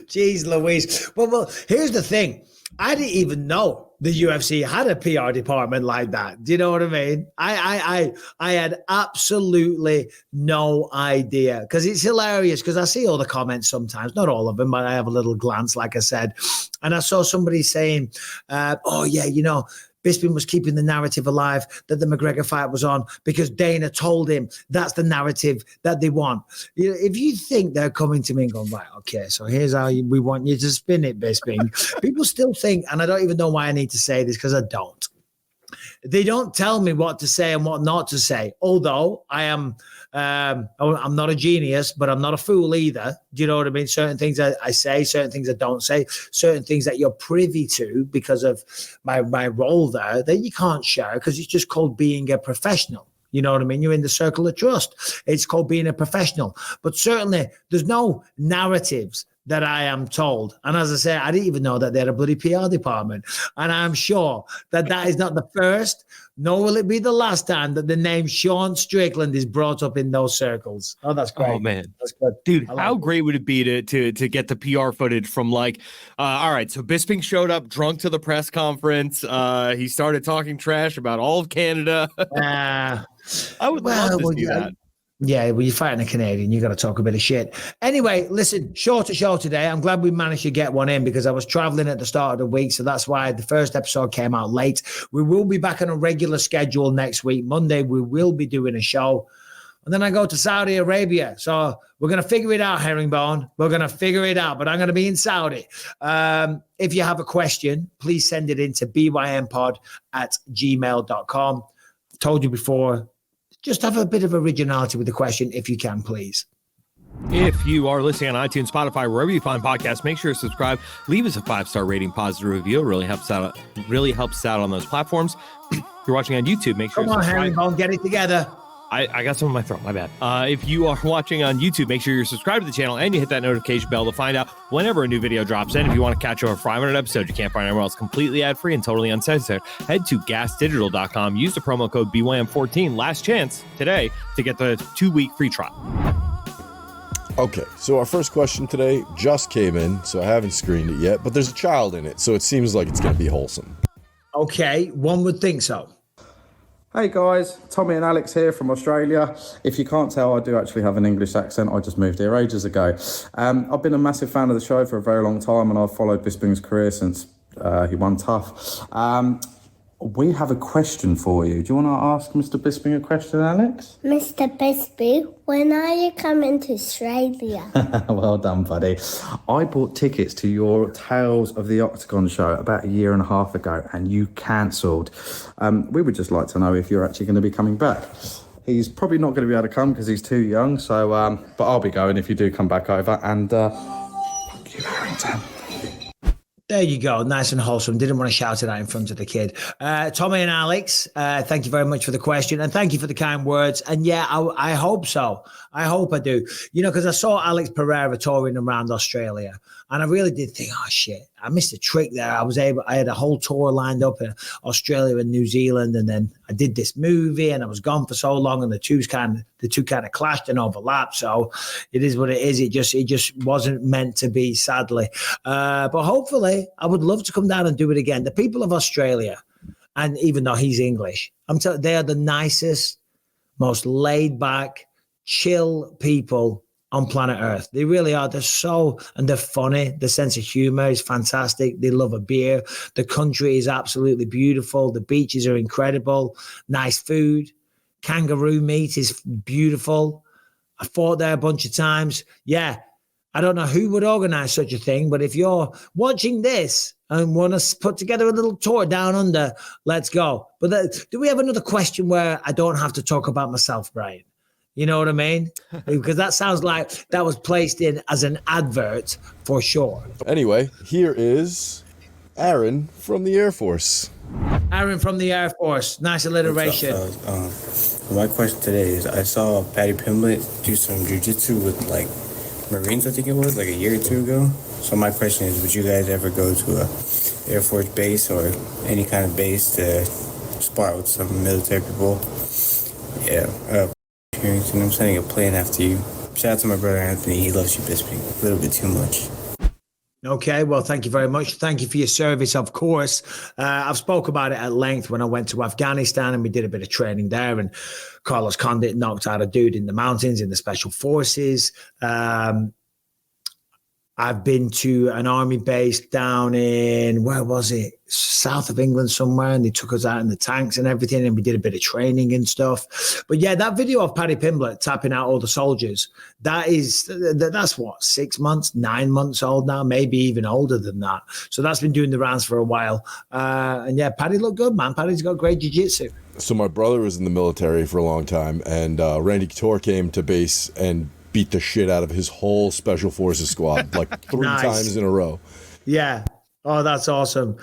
Jeez Louise. Well, here's the thing. I didn't even know the UFC had a PR department like that. Do you know what I mean? I had absolutely no idea, because it's hilarious, because I see all the comments sometimes, not all of them, but I have a little glance, like I said. And I saw somebody saying, oh, yeah, you know, Bisping was keeping the narrative alive that the McGregor fight was on because Dana told him that's the narrative that they want. You know, if you think they're coming to me and going, right, okay, so here's how we want you to spin it, Bisping. People still think, and I don't even know why I need to say this, because I don't. They don't tell me what to say and what not to say, although I am I'm not a genius, but I'm not a fool either. Do you know what I mean? Certain things I say, certain things I don't say, certain things that you're privy to because of my role there that you can't share, because it's just called being a professional. You know what I mean? You're in the circle of trust. It's called being a professional. But certainly there's no narratives that I am told. And as I say, I didn't even know that they had a bloody PR department. And I'm sure that is not the first, nor will it be the last time that the name Sean Strickland is brought up in those circles. Oh, that's great. Oh, man. That's good. Dude, how great would it be to get the PR footage from, like, all right, so Bisping showed up drunk to the press conference. He started talking trash about all of Canada. I would love to see that. Yeah, well, you're fighting a Canadian. You got to talk a bit of shit. Anyway, listen, shorter show today. I'm glad we managed to get one in because I was traveling at the start of the week. So that's why the first episode came out late. We will be back on a regular schedule next week. Monday, we will be doing a show. And then I go to Saudi Arabia. So we're going to figure it out, Herringbone. We're going to figure it out. But I'm going to be in Saudi. If you have a question, please send it in to bympod@gmail.com. Told you before, just have a bit of originality with the question if you can, please. If you are listening on iTunes, Spotify, wherever you find podcasts, make sure to subscribe. Leave us a 5-star rating, positive review. It really helps out on those platforms. If you're watching on YouTube, make sure Come on, Herringbone, get it together. I got some in my throat, my bad. If you are watching on YouTube, make sure you're subscribed to the channel and you hit that notification bell to find out whenever a new video drops. And if you want to catch over 500 episodes you can't find anywhere else, completely ad-free and totally uncensored, head to gasdigital.com. Use the promo code BYM14, last chance today, to get the 2-week free trial. Okay, so our first question today just came in, so I haven't screened it yet, but there's a child in it, so it seems like it's going to be wholesome. Okay, one would think so. Hey guys, Tommy and Alex here from Australia. If you can't tell, I do actually have an English accent. I just moved here ages ago. I've been a massive fan of the show for a very long time, and I've followed Bisping's career since he won Tough. We have a question for you. Do you want to ask Mr. Bisping a question, Alex? Mr. Bisping, when are you coming to Australia? Well done, buddy. I bought tickets to your Tales of the Octagon show about 1.5 years ago, and you cancelled. We would just like to know if you're actually going to be coming back. He's probably not going to be able to come because he's too young, so but I'll be going if you do come back over. And fuck you, Harrington. There you go. Nice and wholesome. Didn't want to shout it out in front of the kid. Tommy and Alex, thank you very much for the question. And thank you for the kind words. And yeah, I hope so. I hope I do. You know, because I saw Alex Pereira touring around Australia. And I really did think, oh, shit, I missed a trick there. I had a whole tour lined up in Australia and New Zealand. And then I did this movie and I was gone for so long and the two kind of clashed and overlapped. So it is what it is. It just wasn't meant to be, sadly. But hopefully I would love to come down and do it again. The people of Australia, and even though he's English, they are the nicest, most laid back, chill people on planet Earth. They really are. They're funny. The sense of humor is fantastic. They love a beer. The country is absolutely beautiful. The beaches are incredible. Nice food. Kangaroo meat is beautiful. I fought there a bunch of times. Yeah. I don't know who would organize such a thing, but if you're watching this and want to put together a little tour down under, let's go. But do we have another question where I don't have to talk about myself, Brian? You know what I mean? Because that sounds like that was placed in as an advert for sure. Anyway, here is Aaron from the Air Force. Aaron from the Air Force. Nice alliteration. My question today is, I saw Paddy Pimblett do some jiu-jitsu with like Marines, I think it was, like a year or two ago. So my question is, would you guys ever go to a Air Force base or any kind of base to spar with some military people? Yeah. Harrington, I'm sending a plane after you. Shout out to my brother Anthony. He loves you, Bisping. A little bit too much. Okay, well, thank you very much. Thank you for your service, of course. I've spoke about it at length when I went to Afghanistan and we did a bit of training there, and Carlos Condit knocked out a dude in the mountains in the special forces. I've been to an army base down in, where was it? South of England somewhere, and they took us out in the tanks and everything, and we did a bit of training and stuff. But yeah, that video of Paddy Pimblett tapping out all the soldiers, that's what, 6 months, 9 months old now, maybe even older than that. So that's been doing the rounds for a while. And yeah, Paddy looked good, man. Paddy's got great jiu-jitsu. So my brother was in the military for a long time, and Randy Couture came to base and beat the shit out of his whole special forces squad like 3 times in a row. Yeah. Oh, that's awesome.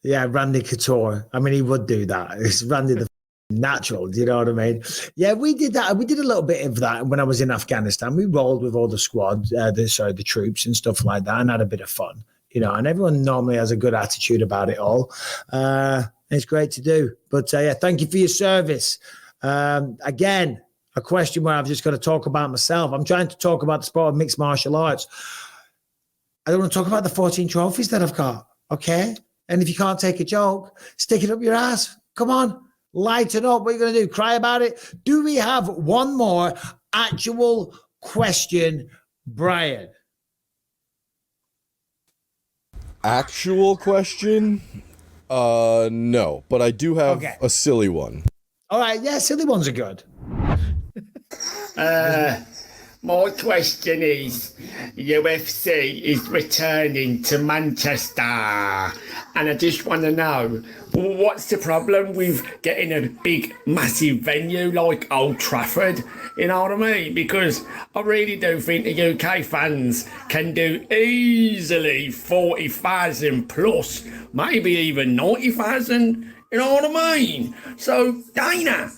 Yeah, Randy Couture. I mean, he would do that. It's Randy the natural. Do you know what I mean? Yeah, we did that. We did a little bit of that when I was in Afghanistan. We rolled with all the squad, the troops and stuff like that, and had a bit of fun. You know, and everyone normally has a good attitude about it all. It's great to do. But yeah, thank you for your service. Again, a question where I've just got to talk about myself. I'm trying to talk about the sport of mixed martial arts. I don't want to talk about the 14 trophies that I've got, okay? And if you can't take a joke, stick it up your ass. Come on, lighten up. What are you going to do? Cry about it? Do we have one more actual question, Brian? Actual question? No, but I do have a silly one. All right, yeah, silly ones are good. My question is, UFC is returning to Manchester, and I just want to know, what's the problem with getting a big, massive venue like Old Trafford? You know what I mean? Because I really do think the UK fans can do easily 40,000 plus, maybe even 90,000. You know what I mean? So, Dana,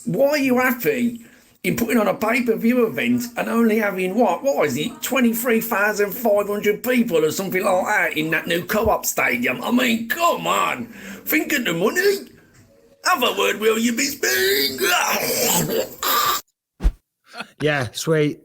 why are you happy in putting on a pay-per-view event and only having, what is it, 23,500 people or something like that in that new Co-op stadium? I mean, come on, think of the money. Have a word, will you, Bisping? Yeah, sweet.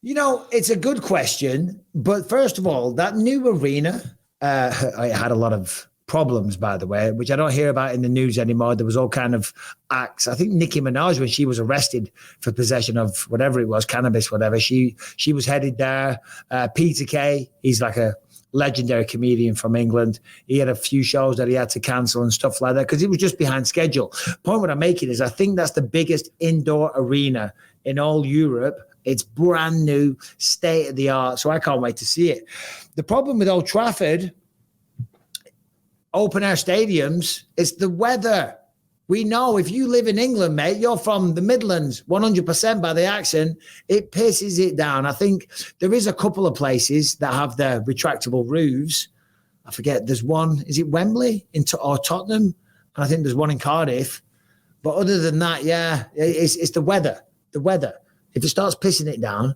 You know, it's a good question, but first of all, that new arena, I had a lot of problems, by the way, which I don't hear about in the news anymore. There was all kind of acts. I think Nicki Minaj, when she was arrested for possession of whatever it was, cannabis, whatever, she was headed there. Peter Kay, he's like a legendary comedian from England. He had a few shows that he had to cancel and stuff like that because he was just behind schedule. Point what I'm making is I think that's the biggest indoor arena in all Europe. It's brand new, state of the art. So I can't wait to see it. The problem with Old Trafford, open air stadiums, it's the weather. We know if you live in England, mate, you're from the Midlands, 100% by the accent, it pisses it down. I think there is a couple of places that have the retractable roofs. I forget, there's one, is it Wembley or Tottenham? And I think there's one in Cardiff. But other than that, yeah, it's the weather. The weather. If it starts pissing it down,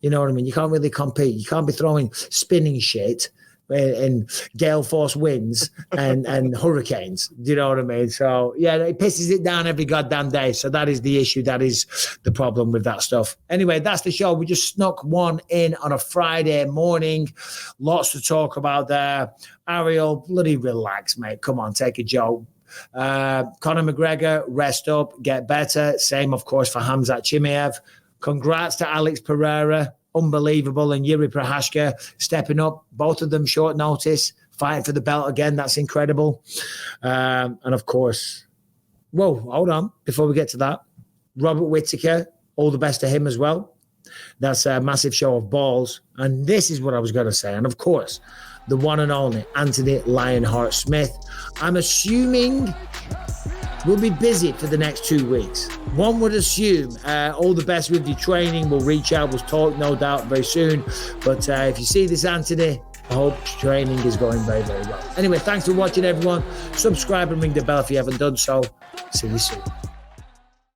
you know what I mean? You can't really compete. You can't be throwing spinning shit and gale force winds and hurricanes. Do you know what I mean? So, yeah, it pisses it down every goddamn day. So that is the issue. That is the problem with that stuff. Anyway, that's the show. We just snuck one in on a Friday morning. Lots to talk about there. Ariel, bloody relax, mate. Come on, take a joke. Conor McGregor, rest up, get better. Same, of course, for Khamzat Chimaev. Congrats to Alex Pereira. Unbelievable. And Jiri Prochazka stepping up. Both of them short notice, fighting for the belt again. That's incredible. And of course, whoa, hold on. Before we get to that, Robert Whitaker, all the best to him as well. That's a massive show of balls. And this is what I was going to say. And of course, the one and only Anthony Lionheart Smith. I'm assuming we'll be busy for the next 2 weeks. One would assume all the best with your training. We'll reach out, we'll talk, no doubt, very soon. But if you see this, Anthony, I hope training is going very, very well. Anyway, thanks for watching, everyone. Subscribe and ring the bell if you haven't done so. See you soon.